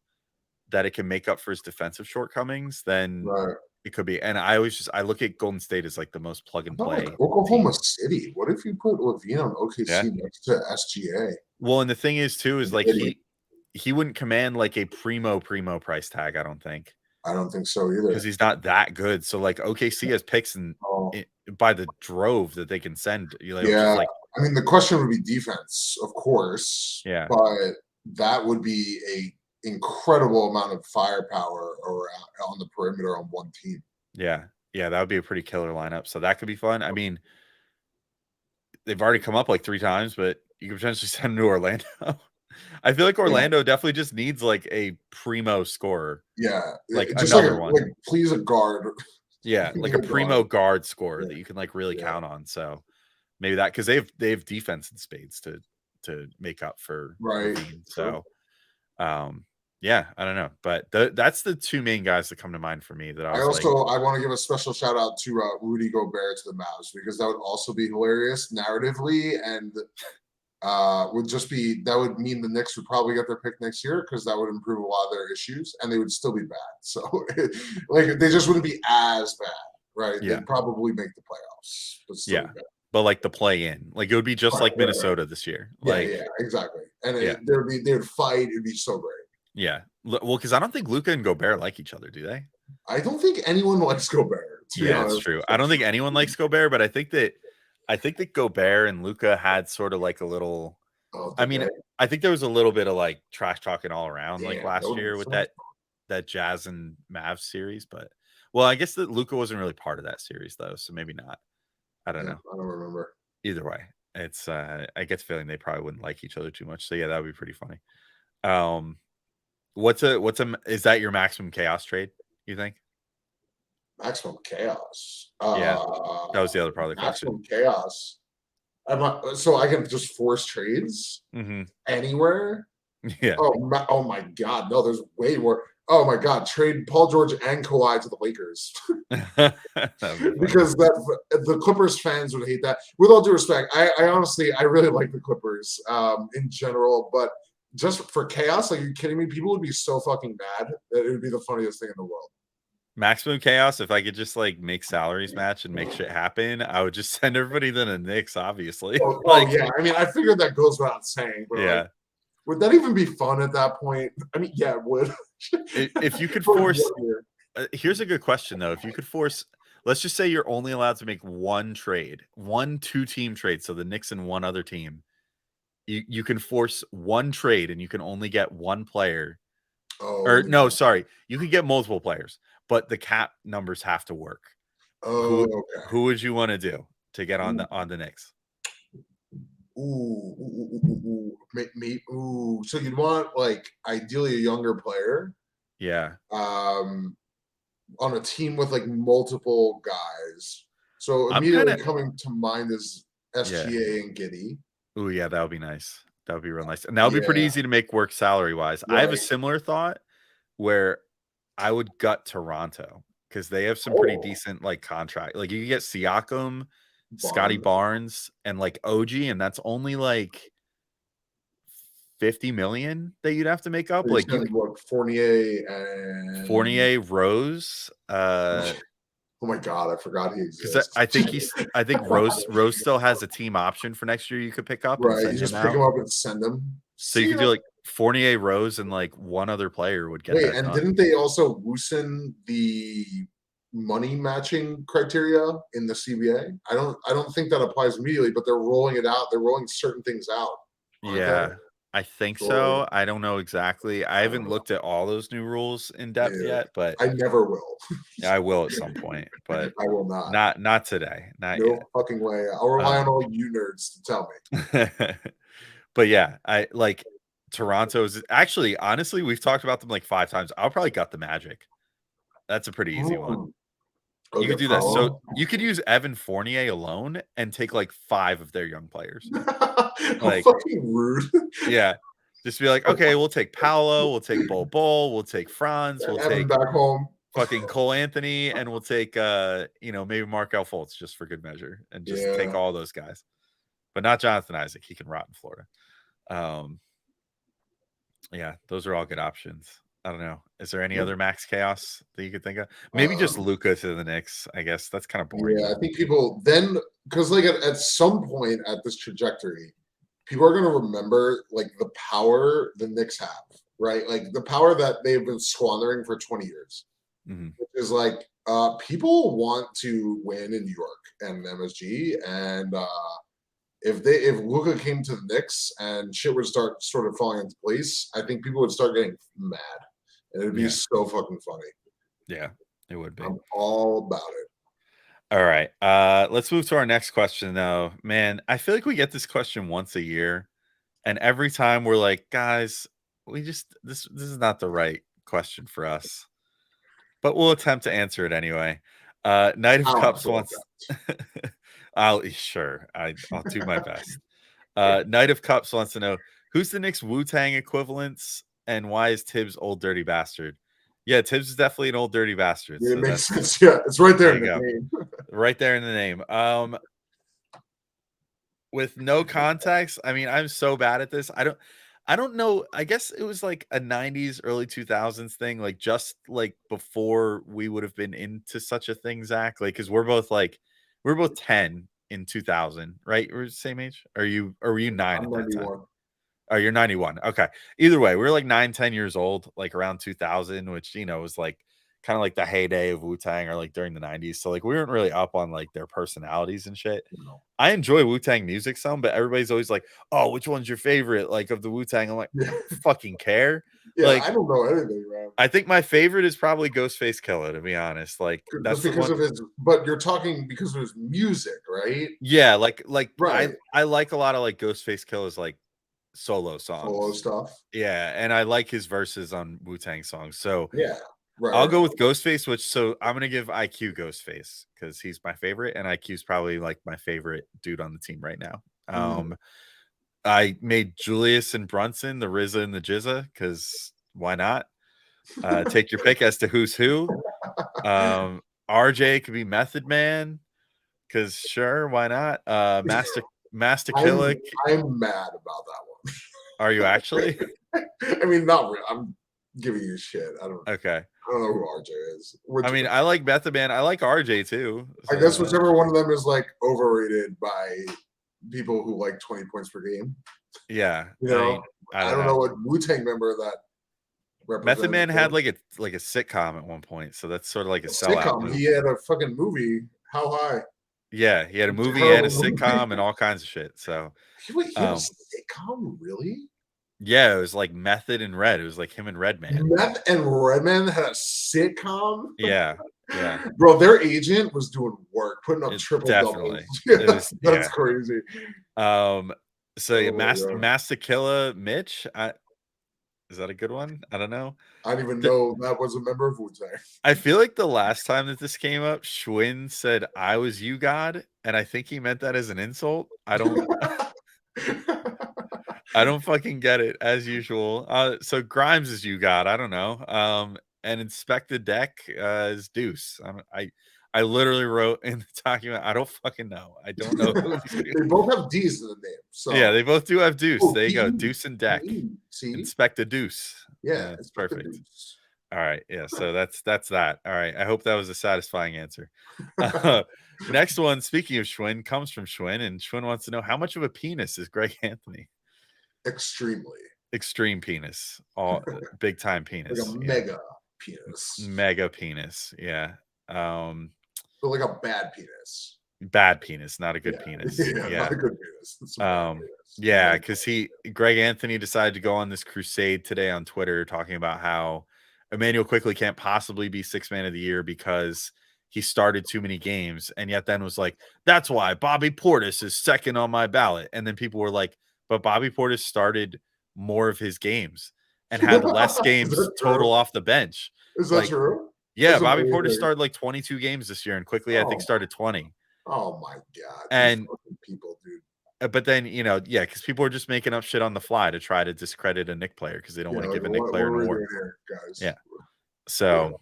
Speaker 1: that it can make up for his defensive shortcomings, then
Speaker 2: Right.
Speaker 1: it could be. And I always I look at Golden State as like the most plug and
Speaker 2: How about
Speaker 1: play
Speaker 2: like Oklahoma
Speaker 1: team.
Speaker 2: City? What if you put Levine on
Speaker 1: Yeah.
Speaker 2: OKC next to SGA?
Speaker 1: Well, and the thing is too is like
Speaker 2: Idiot.
Speaker 1: he wouldn't command like a primo price tag, I don't think,
Speaker 2: I don't think so
Speaker 1: because
Speaker 2: either.
Speaker 1: he's not that good. So like OKC has picks and
Speaker 2: Oh,
Speaker 1: by the drove that they can send, which is
Speaker 2: yeah.
Speaker 1: like,
Speaker 2: I mean, the question would be defense, of course,
Speaker 1: yeah,
Speaker 2: but that would be a incredible amount of firepower on the perimeter on one team.
Speaker 1: yeah, yeah, that would be a pretty killer lineup. So that could be fun. I mean, they've already come up like 3 times, but you could potentially send them to Orlando. I feel like
Speaker 2: Yeah,
Speaker 1: Orlando definitely just needs like a primo scorer,
Speaker 2: yeah.
Speaker 1: like
Speaker 2: Just like
Speaker 1: another one.
Speaker 2: please a guard.
Speaker 1: Yeah, like
Speaker 2: Please
Speaker 1: a
Speaker 2: a
Speaker 1: primo
Speaker 2: guard.
Speaker 1: guard scorer
Speaker 2: Yeah,
Speaker 1: that you can like really
Speaker 2: yeah.
Speaker 1: count on. So maybe that because they've defense in spades to make up for
Speaker 2: Right.
Speaker 1: Levine.
Speaker 2: True.
Speaker 1: So yeah, I don't know, but that's the 2 main guys that come to mind for me that I
Speaker 2: I
Speaker 1: was like,
Speaker 2: also I want to give a special shout out to Rudy Gobert to the Mavs because that would also be hilarious narratively and would just be that would mean the Knicks would probably get their pick next year because that would improve a lot of their issues and they would still be bad. So like they just wouldn't be as bad, right?
Speaker 1: yeah,
Speaker 2: They'd probably make the playoffs, but still
Speaker 1: yeah,
Speaker 2: be bad.
Speaker 1: but like the play in, like it would be just
Speaker 2: Right,
Speaker 1: like
Speaker 2: right, right.
Speaker 1: Minnesota this year.
Speaker 2: Yeah,
Speaker 1: Like,
Speaker 2: yeah, exactly. And
Speaker 1: yeah,
Speaker 2: they'd fight. It'd be so great.
Speaker 1: yeah. Well, because I don't think Luca and Gobert like each other, do they?
Speaker 2: I don't think anyone likes Gobert, to be
Speaker 1: Yeah, it's
Speaker 2: honest.
Speaker 1: true. I don't think anyone likes Gobert, but I think that Gobert and Luca had sort of like a little.
Speaker 2: Oh,
Speaker 1: I
Speaker 2: did
Speaker 1: mean,
Speaker 2: they?
Speaker 1: I think there was a little bit of like trash talking all around like
Speaker 2: Damn, that
Speaker 1: last
Speaker 2: would be
Speaker 1: year with
Speaker 2: fun.
Speaker 1: that Jazz and Mavs series, but well, I guess that Luca wasn't really part of that series though, so maybe not. I don't
Speaker 2: Yeah,
Speaker 1: know.
Speaker 2: I don't remember.
Speaker 1: Either way, it's I get the feeling they probably wouldn't like each other too much. So yeah, that would be pretty funny. Um, what's a is that your maximum chaos trade? You think?
Speaker 2: Maximum chaos.
Speaker 1: Yeah, that was the other part of the question.
Speaker 2: Maximum chaos. So I can just force trades
Speaker 1: Hmm.
Speaker 2: anywhere.
Speaker 1: Yeah.
Speaker 2: Oh my God! No, there's way more. Oh my God! Trade Paul George and Kawhi to the Lakers
Speaker 1: That would be funny.
Speaker 2: because the Clippers fans would hate that. With all due respect, I honestly I really like the Clippers in general, but just for chaos, like, are you kidding me? People would be so fucking mad that it would be the funniest thing in the world.
Speaker 1: Maximum chaos. If I could just like make salaries match and make shit happen, I would just send everybody to the Knicks, obviously.
Speaker 2: Oh
Speaker 1: Like,
Speaker 2: yeah, I mean, I figured that goes without saying, but like,
Speaker 1: yeah.
Speaker 2: would that even be fun at that point? I mean, yeah, it would.
Speaker 1: If you could
Speaker 2: For
Speaker 1: force,
Speaker 2: 1 year.
Speaker 1: here's a good question though. If you could force, let's just say you're only allowed to make one trade, 2 team trade. So the Knicks and one other team, you can force one trade and you can only get one player. Or
Speaker 2: Oh,
Speaker 1: no, sorry, you could get multiple players, but the cap numbers have to work.
Speaker 2: oh,
Speaker 1: Who
Speaker 2: okay.
Speaker 1: who would you want to do to get on
Speaker 2: Ooh,
Speaker 1: the Knicks?
Speaker 2: ooh. So you'd want like ideally a younger player,
Speaker 1: Yeah.
Speaker 2: um, on a team with like multiple guys. So
Speaker 1: I'm kind
Speaker 2: immediately
Speaker 1: of
Speaker 2: coming to mind is
Speaker 1: yeah.
Speaker 2: SGA and Giddy.
Speaker 1: Oh yeah, that would be nice. That would be real nice. And that would be pretty
Speaker 2: Yeah,
Speaker 1: easy to make work salary wise. I have a
Speaker 2: right.
Speaker 1: similar thought where I would gut Toronto because they have some pretty
Speaker 2: Oh,
Speaker 1: decent like contract. Like you get Siakam, Scotty
Speaker 2: Barnes.
Speaker 1: Barnes, and like OG, and that's only like 50 million that you'd have to make up.
Speaker 2: So you
Speaker 1: Like you
Speaker 2: send what Fournier and
Speaker 1: Fournier, Rose,
Speaker 2: oh my God, I forgot he
Speaker 1: because
Speaker 2: exists.
Speaker 1: I think Rose still has a team option for next year you could pick up and
Speaker 2: Right, you
Speaker 1: send him
Speaker 2: just pick
Speaker 1: out.
Speaker 2: him up and send him.
Speaker 1: So you
Speaker 2: See
Speaker 1: could
Speaker 2: ya.
Speaker 1: do like Fournier, Rose, and like one other player would get
Speaker 2: Wait,
Speaker 1: that
Speaker 2: and
Speaker 1: done.
Speaker 2: didn't they also loosen the money matching criteria in the CBA? I don't think that applies immediately, but they're rolling it out. They're rolling certain things out, aren't they?
Speaker 1: Yeah. I think
Speaker 2: Surely.
Speaker 1: so. I don't know exactly. I
Speaker 2: I
Speaker 1: haven't
Speaker 2: don't know.
Speaker 1: looked at all those new rules in depth
Speaker 2: Yeah.
Speaker 1: yet, but
Speaker 2: I never will.
Speaker 1: I will at some point. But
Speaker 2: I will not.
Speaker 1: not today, not yet.
Speaker 2: No fucking way. I'll rely on
Speaker 1: Um,
Speaker 2: all you nerds to tell me.
Speaker 1: but yeah, I like Toronto's actually. Honestly, we've talked about them like 5 times. I'll probably gut the Magic. That's a pretty easy one.
Speaker 2: Go
Speaker 1: You could
Speaker 2: get
Speaker 1: do this. So
Speaker 2: Paolo.
Speaker 1: you could use Evan Fournier alone and take like 5 of their young players.
Speaker 2: How
Speaker 1: Like,
Speaker 2: fucking rude.
Speaker 1: yeah. Just be like, okay, we'll take Paolo, we'll take Bol, we'll take Franz, we'll
Speaker 2: Evan
Speaker 1: take
Speaker 2: back home.
Speaker 1: fucking Cole Anthony, and we'll take maybe Markel Fultz just for good measure and just take
Speaker 2: Yeah.
Speaker 1: all those guys. But not Jonathan Isaac. He can rot in Florida. Yeah, those are all good options. I don't know. Is there any
Speaker 2: Yep.
Speaker 1: other max chaos that you could think of? Maybe just Luka to the Knicks. I guess that's kind of boring.
Speaker 2: Yeah, I think people then, because like at some point at this trajectory, people are going to remember like the power the Knicks have, right? Like the power that they've been squandering for 20 years.
Speaker 1: Mhm.
Speaker 2: Which is like people want to win in New York and MSG, and if Luka came to the Knicks and shit would start sort of falling into place, I think people would start getting mad, and it'd be
Speaker 1: Yeah.
Speaker 2: so fucking funny.
Speaker 1: Yeah, it would be.
Speaker 2: I'm all about it.
Speaker 1: All right. Let's move to our next question though. Man, I feel like we get this question once a year, and every time we're like, guys, we just this is not the right question for us. But we'll attempt to answer it anyway. Knight of
Speaker 2: I'll have
Speaker 1: Cups
Speaker 2: to
Speaker 1: wants I'll do my best. Knight of Cups wants to know who's the Knicks Wu-Tang equivalents and why is Tibbs old dirty bastard? Yeah, Tibbs is definitely an old dirty bastard.
Speaker 2: It
Speaker 1: So
Speaker 2: makes
Speaker 1: that's
Speaker 2: sense. Yeah, it's right there
Speaker 1: there
Speaker 2: in
Speaker 1: you
Speaker 2: the
Speaker 1: go.
Speaker 2: name.
Speaker 1: Right there in the name. With no context, I mean, I'm so bad at this. I don't know. I guess it was like a 90s, early 2000s thing, like just like before we would have been into such a thing, Zach. Like, because we're both 10 in 2000, right? We're the same age. Or were you 9
Speaker 2: I'm
Speaker 1: at that time?
Speaker 2: 91.
Speaker 1: Oh, you're 91. Okay. Either way, we were like 9, 10 years old, like around 2000, which, was like kind of like the heyday of Wu-Tang or like during the 90s. So like we weren't really up on like their personalities and shit.
Speaker 2: No.
Speaker 1: I enjoy Wu-Tang music some, but everybody's always like, "Oh, which one's your favorite?" Like of the Wu-Tang. I'm like, I
Speaker 2: Yeah,
Speaker 1: don't fucking care.
Speaker 2: yeah. I
Speaker 1: Like,
Speaker 2: don't know anything, man.
Speaker 1: I think my favorite is probably Ghostface Killer, to be honest. Like,
Speaker 2: Just
Speaker 1: that's the
Speaker 2: because
Speaker 1: one.
Speaker 2: of his, but you're talking because of his music, right?
Speaker 1: Yeah, like
Speaker 2: Right.
Speaker 1: I like a lot of like Ghostface Killer's like solo
Speaker 2: Solo
Speaker 1: songs.
Speaker 2: stuff.
Speaker 1: Yeah, and I like his verses on Wu-Tang songs. So
Speaker 2: Yeah. Right.
Speaker 1: I'll go
Speaker 2: Right.
Speaker 1: with Ghostface, so I'm gonna give IQ Ghostface because he's my favorite, and IQ's probably like my favorite dude on the team right now.
Speaker 2: Mm.
Speaker 1: I made Julius and Brunson the RZA and the Jizza because why not? Take your pick as to who's who. RJ could be Method Man because sure, why not? Master
Speaker 2: I'm
Speaker 1: Killer.
Speaker 2: I'm mad about that
Speaker 1: Are you actually?
Speaker 2: one. I mean, not real. I'm giving you shit.
Speaker 1: Okay.
Speaker 2: I don't know who RJ is.
Speaker 1: I mean, I like Method Man. I like RJ too.
Speaker 2: I
Speaker 1: So
Speaker 2: guess whichever one of them is like overrated by people who like 20 points per game.
Speaker 1: yeah.
Speaker 2: You
Speaker 1: I
Speaker 2: know,
Speaker 1: mean, I
Speaker 2: I
Speaker 1: don't
Speaker 2: don't know
Speaker 1: know.
Speaker 2: what Wu-Tang member that
Speaker 1: Method
Speaker 2: represents
Speaker 1: Man had like a sitcom at one point, so that's sort of like a
Speaker 2: a
Speaker 1: sellout
Speaker 2: sitcom.
Speaker 1: move.
Speaker 2: He had a fucking movie. How high?
Speaker 1: Yeah, he had a movie and a
Speaker 2: Terrible movie.
Speaker 1: sitcom and all kinds of shit. So,
Speaker 2: He had a
Speaker 1: um,
Speaker 2: sitcom, really?
Speaker 1: yeah, it was like Method and Red. It was like him and Redman.
Speaker 2: Meth and Redman had a sitcom.
Speaker 1: Yeah, yeah,
Speaker 2: Bro, their agent was doing work, putting up
Speaker 1: it
Speaker 2: triple doubles.
Speaker 1: definitely. It
Speaker 2: Yeah,
Speaker 1: was
Speaker 2: that's
Speaker 1: yeah.
Speaker 2: crazy.
Speaker 1: So yeah,
Speaker 2: Oh my god.
Speaker 1: Master Killer Mitch. Is that a good one? I don't know.
Speaker 2: I didn't even
Speaker 1: The-
Speaker 2: know that was a member of Wu-Tang.
Speaker 1: I feel like the last time that this came up, Schwinn said I was you God, and I think he meant that as an insult. I don't fucking get it as usual. So Grimes is you God. I don't know. And Inspect the Deck is Deuce. I literally wrote in the document. I don't fucking know. I don't know who these people.
Speaker 2: They both have D's in the name. So
Speaker 1: Yeah, they both do have Deuce.
Speaker 2: oh,
Speaker 1: There you go.
Speaker 2: D.
Speaker 1: Deuce and Deck.
Speaker 2: See?
Speaker 1: Inspect a Deuce.
Speaker 2: Yeah,
Speaker 1: It's
Speaker 2: it's like the
Speaker 1: perfect.
Speaker 2: dudes.
Speaker 1: All right. Yeah. So that's that. All right. I hope that was a satisfying answer. Next one, speaking of Schwinn, comes from Schwinn, and Schwinn wants to know how much of a penis is Greg Anthony?
Speaker 2: Extremely.
Speaker 1: Extreme penis, all big time
Speaker 2: Like
Speaker 1: penis.
Speaker 2: a
Speaker 1: Yeah.
Speaker 2: mega penis.
Speaker 1: Mega penis. Yeah.
Speaker 2: But like a bad penis.
Speaker 1: Bad penis, not a good
Speaker 2: Yeah.
Speaker 1: penis.
Speaker 2: Yeah,
Speaker 1: Yeah.
Speaker 2: not a good penis. is. It's hilarious.
Speaker 1: Yeah, because Greg Anthony decided to go on this crusade today on Twitter talking about how Emmanuel Quickley can't possibly be sixth man of the year because he started too many games, and yet then was like, that's why Bobby Portis is second on my ballot. And then people were like, but Bobby Portis started more of his games and had less games total off the bench.
Speaker 2: Is that
Speaker 1: Like,
Speaker 2: true?
Speaker 1: yeah,
Speaker 2: That's
Speaker 1: Bobby
Speaker 2: amazing.
Speaker 1: Portis started like 22 games this year, and Quickley I think started 20.
Speaker 2: Oh my god!
Speaker 1: And
Speaker 2: people, dude.
Speaker 1: but then, yeah, because people are just making up shit on the fly to try to discredit a Knick player because they don't want to give a Knick player an award.
Speaker 2: Here, guys?
Speaker 1: Yeah. So,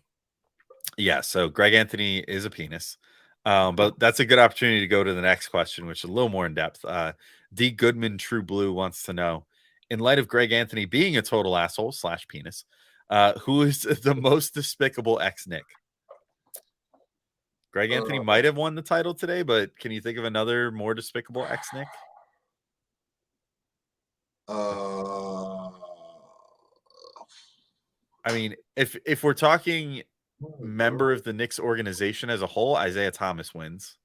Speaker 1: so Greg Anthony is a penis. But that's a good opportunity to go to the next question, which is a little more in depth. D. Goodman True Blue wants to know, in light of Greg Anthony being a total asshole / penis, who is the most despicable ex-Knick? Greg Anthony might have won the title today, but can you think of another more despicable ex-Knick? I mean, if we're talking member of the Knicks organization as a whole, Isaiah Thomas wins.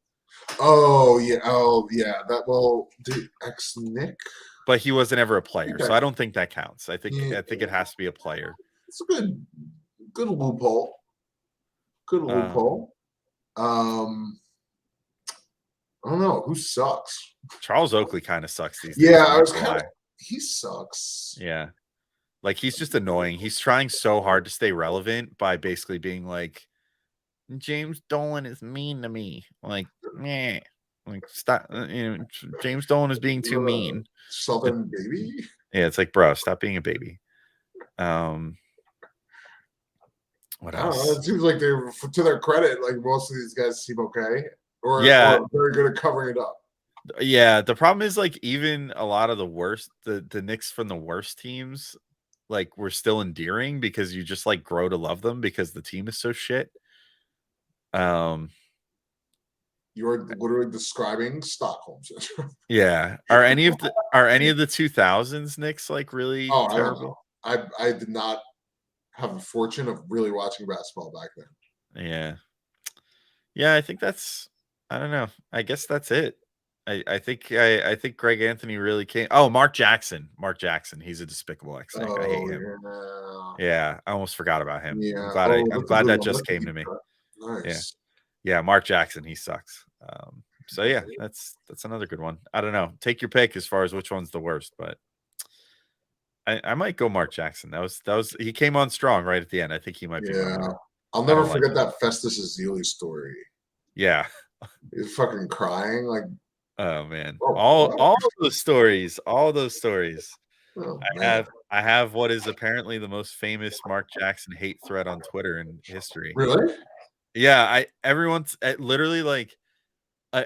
Speaker 2: Oh yeah. That dude, ex-Knick,
Speaker 1: but he wasn't ever a player, so I don't think that counts. I think it has to be a player.
Speaker 2: It's a good loophole. Good loophole. I don't know who sucks.
Speaker 1: Charles Oakley kind of sucks these days.
Speaker 2: Yeah, I was he sucks.
Speaker 1: Yeah. Like, he's just annoying. He's trying so hard to stay relevant by basically being like, James Dolan is mean to me. Like, meh. Like, stop. James Dolan is being too mean.
Speaker 2: Southern baby.
Speaker 1: Yeah, it's like, bro, stop being a baby. What else?
Speaker 2: It seems like they're, to their credit, like most of these guys seem okay, or very good at covering it up.
Speaker 1: Yeah, the problem is, like, even a lot of the worst, the Knicks from the worst teams, like, were still endearing because you just like grow to love them because the team is so shit.
Speaker 2: You're literally describing Stockholm syndrome.
Speaker 1: Yeah. Are any of the 2000s Knicks like really terrible?
Speaker 2: I did not have the fortune of really watching basketball back then.
Speaker 1: Yeah. Yeah, I think that's, I don't know. I guess that's it. I think Greg Anthony really came. Oh, Mark Jackson. He's a despicable ex. I hate him. Yeah, I almost forgot about him.
Speaker 2: Yeah.
Speaker 1: I'm glad that just came to me.
Speaker 2: Nice.
Speaker 1: Yeah, Mark Jackson, he sucks. So yeah, that's another good one. I don't know. Take your pick as far as which one's the worst, but I might go Mark Jackson. That was he came on strong right at the end. I think he might be.
Speaker 2: Yeah, I'll never forget that Festus Ezeli story.
Speaker 1: Yeah,
Speaker 2: he's fucking crying like.
Speaker 1: Oh man, all those stories. Oh, I have what is apparently the most famous Mark Jackson hate thread on Twitter in history.
Speaker 2: Really?
Speaker 1: Yeah, everyone's literally like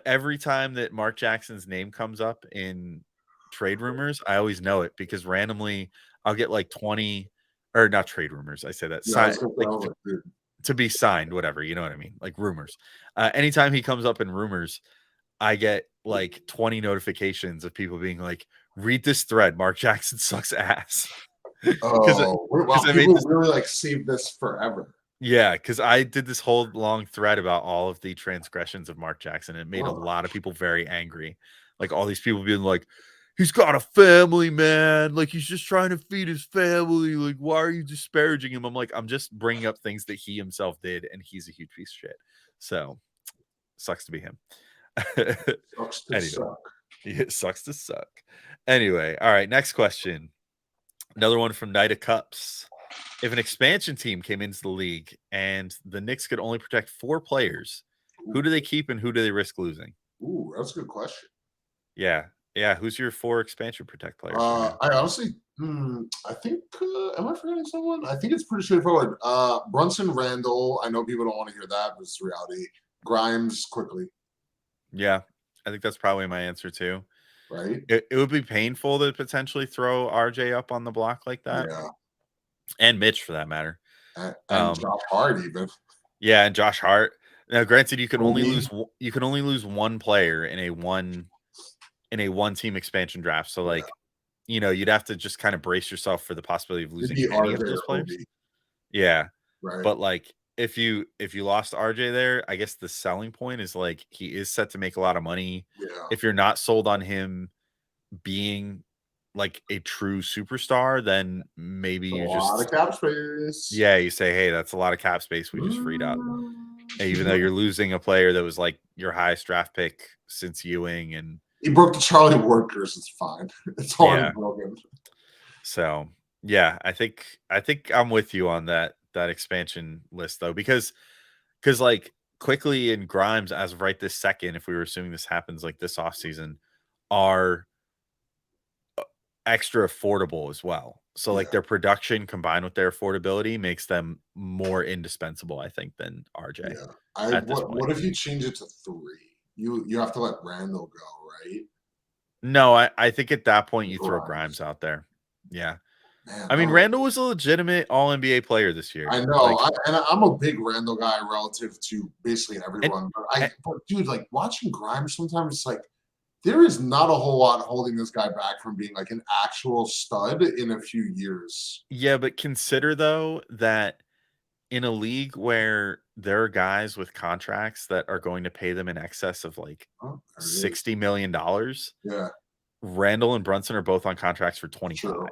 Speaker 1: every time that Mark Jackson's name comes up in trade rumors, I always know it because randomly I'll get like 20 or not trade rumors. I say that to be signed, whatever, you know what I mean? Like rumors. Anytime he comes up in rumors, I get like 20 notifications of people being like, read this thread. Mark Jackson sucks ass.
Speaker 2: People really like save this forever.
Speaker 1: Yeah, because I did this whole long thread about all of the transgressions of Mark Jackson. And it made a lot of people very angry. Like all these people being like, he's got a family, man. Like he's just trying to feed his family. Like, why are you disparaging him? I'm like, I'm just bringing up things that he himself did. And he's a huge piece of shit. So sucks to be him.
Speaker 2: Sucks to suck.
Speaker 1: It sucks to suck. Anyway, all right. Next question. Another one from Night of Cups. If an expansion team came into the league and the Knicks could only protect 4 players, who do they keep and who do they risk losing?
Speaker 2: Ooh, that's a good question.
Speaker 1: Yeah. Who's your 4 expansion protect players?
Speaker 2: I honestly, I think, am I forgetting someone? I think it's pretty straightforward. Brunson Randall. I know people don't want to hear that, but it's reality. Grimes quickly.
Speaker 1: Yeah, I think that's probably my answer too.
Speaker 2: Right?
Speaker 1: It would be painful to potentially throw RJ up on the block like that.
Speaker 2: Yeah.
Speaker 1: And Mitch for that matter.
Speaker 2: And Josh Hart even.
Speaker 1: Yeah, and Josh Hart. Now, granted, you can only lose one player in a one team expansion draft. So like, you'd have to just kind of brace yourself for the possibility of losing any of those players. Yeah.
Speaker 2: Right.
Speaker 1: But like if you lost RJ there, I guess the selling point is like he is set to make a lot of money.
Speaker 2: Yeah.
Speaker 1: If you're not sold on him being like a true superstar, then maybe
Speaker 2: A
Speaker 1: you
Speaker 2: lot of
Speaker 1: just
Speaker 2: cap space.
Speaker 1: you say, hey, that's a lot of cap space we just freed up. Even though you're losing a player that was like your highest draft pick since Ewing, and
Speaker 2: he broke the Charlie Ward curse. It's fine. It's already broken.
Speaker 1: So yeah, I think I'm with you on that expansion list though, because like Quickly and Grimes, as of right this second, if we were assuming this happens like this offseason, are extra affordable as well. So like their production combined with their affordability makes them more indispensable, I think, than RJ.
Speaker 2: Yeah. What if you change it to 3? You have to let Randall go, right?
Speaker 1: No, I think at that point you throw Grimes out there. Yeah.
Speaker 2: Man,
Speaker 1: I mean, Randall was a legitimate All NBA player this year.
Speaker 2: I know, and I'm a big Randall guy relative to basically everyone. But dude, like watching Grimes sometimes, it's like there is not a whole lot holding this guy back from being like an actual stud in a few years.
Speaker 1: Yeah, but consider though that in a league where there are guys with contracts that are going to pay them in excess of like $60 million.
Speaker 2: Yeah,
Speaker 1: Randall and Brunson are both on contracts for 25.
Speaker 2: Sure.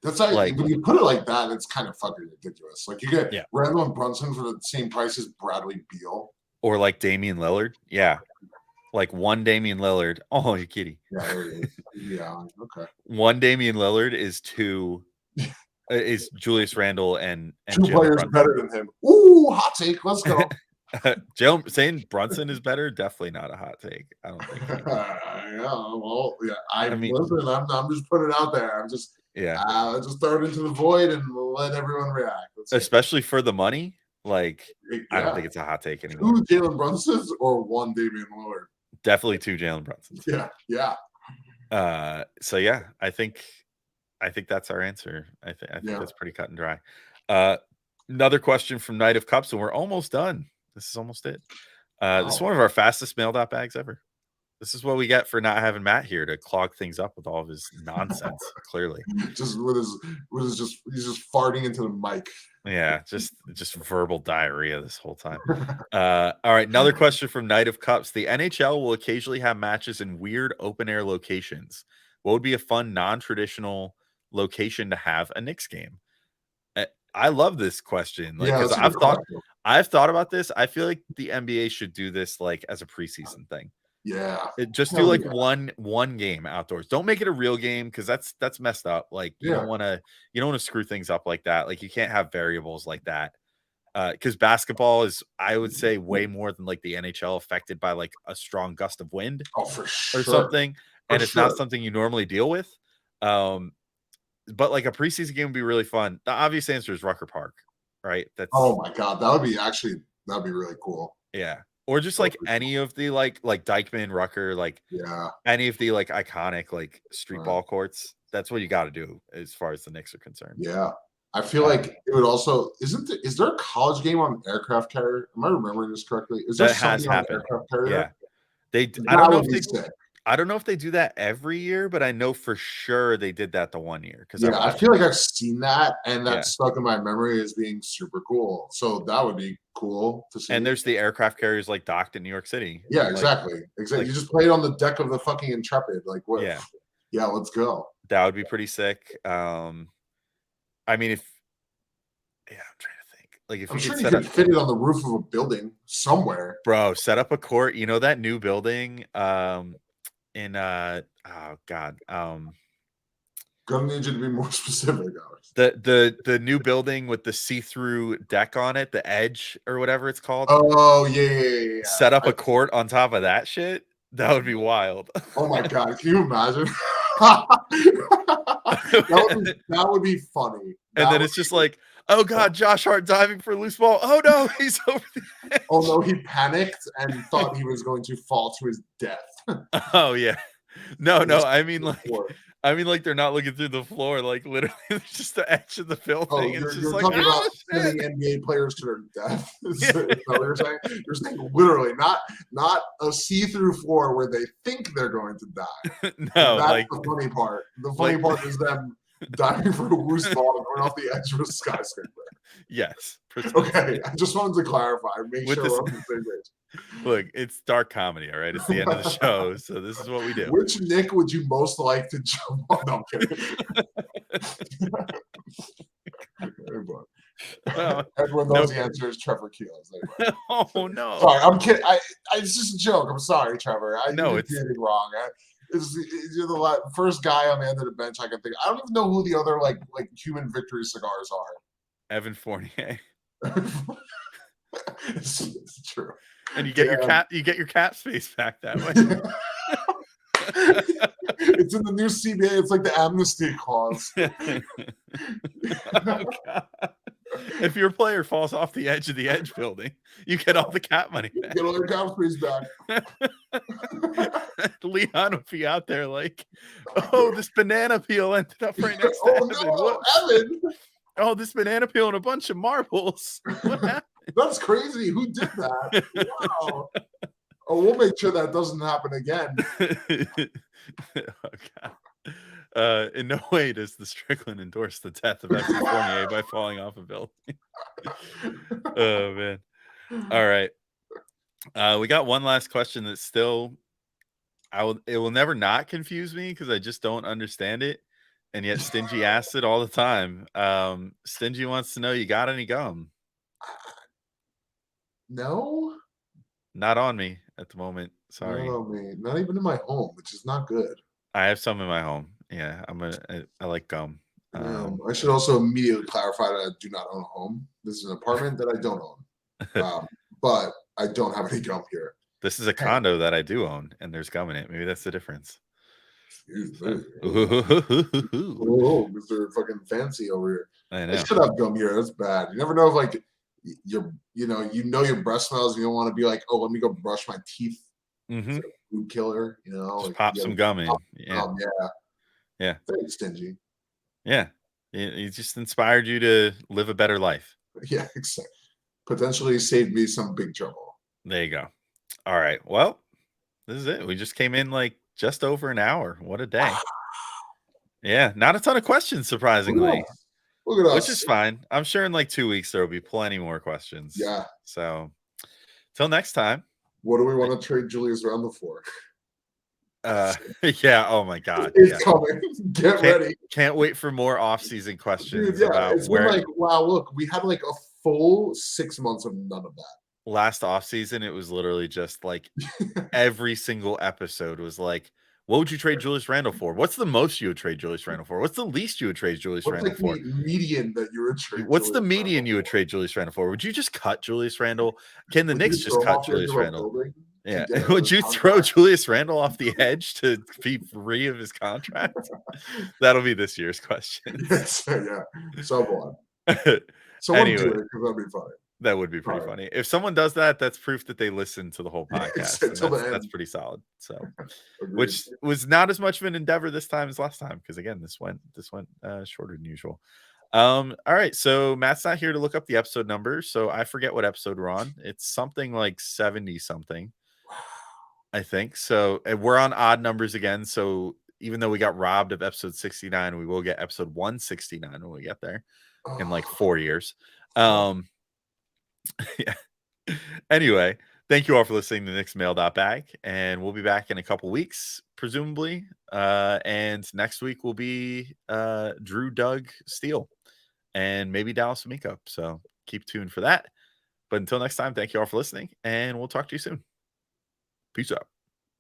Speaker 2: That's like when you put it like that, it's kind of fucking ridiculous. Like you get Randall and Brunson for the same price as Bradley Beal,
Speaker 1: or like Damian Lillard. Yeah, like one Damian Lillard. Oh, you kidding?
Speaker 2: Yeah, okay.
Speaker 1: One Damian Lillard is two. Is Julius Randle and
Speaker 2: two players better than him. Ooh, hot take. Let's go.
Speaker 1: Saying Brunson is better, definitely not a hot take. I don't think.
Speaker 2: I mean, listen, I'm just putting it out there. I'm just just throw it into the void and let everyone react.
Speaker 1: Especially for the money. Like, I don't think it's a hot take anymore.
Speaker 2: 2 Jalen Brunsons or 1 Damian Lillard?
Speaker 1: Definitely 2 Jalen Brunsons.
Speaker 2: Yeah.
Speaker 1: So yeah, I think that's our answer. I think that's pretty cut and dry. Another question from Knight of Cups, and we're almost done. This is almost it. This is one of our fastest Mail.bags ever. This is what we get for not having Matt here to clog things up with all of his nonsense. Clearly,
Speaker 2: just he's just farting into the mic.
Speaker 1: Yeah, just verbal diarrhea this whole time. All right, another question from Knight of Cups. The NHL will occasionally have matches in weird open air locations. What would be a fun non-traditional location to have a Knicks game? I love this question. Like, because I've thought about this. I feel like the NBA should do this like as a preseason thing.
Speaker 2: Yeah,
Speaker 1: just do like one game outdoors. Don't make it a real game because that's messed up. Like you don't want to screw things up like that. Like you can't have variables like that. Because basketball is, I would say, way more than like the NHL affected by like a strong gust of wind
Speaker 2: for sure.
Speaker 1: or something, and it's not something you normally deal with. But like a preseason game would be really fun. The obvious answer is Rucker Park, right? That's
Speaker 2: my god, that'd be really cool.
Speaker 1: Yeah. Or just like any of the like Dykeman, Rucker, like any of the like iconic like street ball courts. That's what you got to do as far as the Knicks are concerned.
Speaker 2: Yeah, I feel like it would also is there a college game on aircraft carrier? Am I remembering this correctly? Is there something on aircraft carrier?
Speaker 1: Yeah, I don't know if they do that every year, but I know for sure they did that the one year. Because
Speaker 2: I feel like I've seen that, and that stuck in my memory as being super cool. So that would be cool to see.
Speaker 1: And there's the aircraft carriers like docked in New York City.
Speaker 2: Yeah, exactly. Like, you just play it on the deck of the fucking Intrepid. Like what? Yeah, let's go.
Speaker 1: That would be pretty sick. I mean, I'm trying to think. Like if
Speaker 2: you could fit it on the roof of a building somewhere,
Speaker 1: bro. Set up a court. You know that new building. In oh god,
Speaker 2: gonna need you to be more specific.
Speaker 1: The new building with the see-through deck on it, the Edge or whatever it's called.
Speaker 2: Oh yeah.
Speaker 1: Set up a court on top of that shit. That would be wild.
Speaker 2: Oh my god, can you imagine? that would be funny.
Speaker 1: And then it's just like, oh god, Josh Hart diving for a loose ball. Oh no, he's over the edge.
Speaker 2: Oh no, he panicked and thought he was going to fall to his death.
Speaker 1: Oh yeah. No, I mean like they're not looking through the floor, like literally it's just the edge of the building. It's just like,
Speaker 2: talking about sending NBA players to their death. Is that what you're saying? You're saying literally not a see-through floor where they think they're going to die.
Speaker 1: No,
Speaker 2: that's the funny part. The funny part is them Diving for a loose ball and going off the edge of a skyscraper.
Speaker 1: Yes.
Speaker 2: Okay, I just wanted to clarify. Make
Speaker 1: With
Speaker 2: sure
Speaker 1: this-
Speaker 2: we're on the same page.
Speaker 1: Look, it's dark comedy, all right? It's the end of the show, so this is what we do.
Speaker 2: Which Knick would you most like to jump on? No, I'm kidding. Everyone knows the answer is Trevor Keels. Anyway.
Speaker 1: Oh no!
Speaker 2: Sorry, I'm kidding. It's just a joke. I'm sorry, Trevor. I
Speaker 1: No,
Speaker 2: didn't do anything wrong. You're the first guy on the end of the bench I can think. I don't even know who the other like human victory cigars are.
Speaker 1: Evan Fournier.
Speaker 2: It's true.
Speaker 1: And you get your cap space back that way.
Speaker 2: It's in the new CBA. It's like the amnesty clause.
Speaker 1: Oh, God. If your player falls off the edge of the Edge building, you get all the cap money back.
Speaker 2: Get all your cap space back.
Speaker 1: Leon would be out there like, oh, this banana peel ended up right next to
Speaker 2: Oh,
Speaker 1: Evan.
Speaker 2: no, Evan.
Speaker 1: Oh, this banana peel and a bunch of marbles. What happened?
Speaker 2: That's crazy. Who did that? Wow. Oh, we'll make sure that doesn't happen again.
Speaker 1: Oh, God. In no way does the Strickland endorse the death of Evan Fournier by falling off a building. Oh, man. All right. We got one last question that's still, it will never not confuse me because I just don't understand it. And yet Stingy asks it all the time. Stingy wants to know, you got any gum?
Speaker 2: No.
Speaker 1: Not on me at the moment. Sorry.
Speaker 2: Not on me. Not even in my home, which is not good.
Speaker 1: I have some in my home. Yeah, I like gum.
Speaker 2: I should also immediately clarify that I do not own a home. This is an apartment that I don't own. But I don't have any gum here.
Speaker 1: This is a condo that I do own, and there's gum in it. Maybe that's the difference.
Speaker 2: Oh, Mr. fucking fancy over here.
Speaker 1: I know.
Speaker 2: I should have gum here. That's bad. You never know if like your your breath smells. And you don't want to be like, oh, let me go brush my teeth.
Speaker 1: Mm-hmm.
Speaker 2: Food killer.
Speaker 1: Just
Speaker 2: like,
Speaker 1: pop some gum in. Yeah.
Speaker 2: Yeah. Very stingy.
Speaker 1: Yeah. He just inspired you to live a better life.
Speaker 2: Yeah, exactly. Potentially saved me some big trouble.
Speaker 1: There you go. All right. Well, this is it. We just came in like just over an hour. What a day. Yeah. Not a ton of questions, surprisingly.
Speaker 2: Look at us.
Speaker 1: Which is fine. I'm sure in like 2 weeks there will be plenty more questions.
Speaker 2: Yeah.
Speaker 1: So till next time.
Speaker 2: What do we want to trade Julius Randle for?
Speaker 1: Yeah. Oh my God.
Speaker 2: It's coming. Get ready.
Speaker 1: Can't wait for more off-season questions.
Speaker 2: Dude, it's been like, wow, look, we had like a full 6 months of none of that.
Speaker 1: Last offseason, it was literally just like every single episode was like, what would you trade Julius Randle for? What's the most you would trade Julius Randle for? What's the least you would trade Julius Randle for?
Speaker 2: What's the median that you would trade?
Speaker 1: What's the median you would trade Julius Randle for? Would you just cut Julius Randle? Can the Knicks just cut Julius Randle? Yeah. Would you throw Julius Randle off the edge to be free of his contract? That'll be this year's question.
Speaker 2: Yes, yeah. Someone do it because that'd be funny.
Speaker 1: That would be pretty funny. If someone does that, that's proof that they listened to the whole podcast. That's pretty solid. So, which was not as much of an endeavor this time as last time because again, this went shorter than usual. All right, so Matt's not here to look up the episode number, so I forget what episode we're on. It's something like 70 something, I think. So we're on odd numbers again. So even though we got robbed of episode 69, we will get episode 169 when we get there in like 4 years. Yeah. Anyway, thank you all for listening to Knicks Mail.bag, and we'll be back in a couple weeks, presumably. And next week will be Drew, Doug, Steele, and maybe Dallas Amico. So keep tuned for that. But until next time, thank you all for listening, and we'll talk to you soon. Peace out.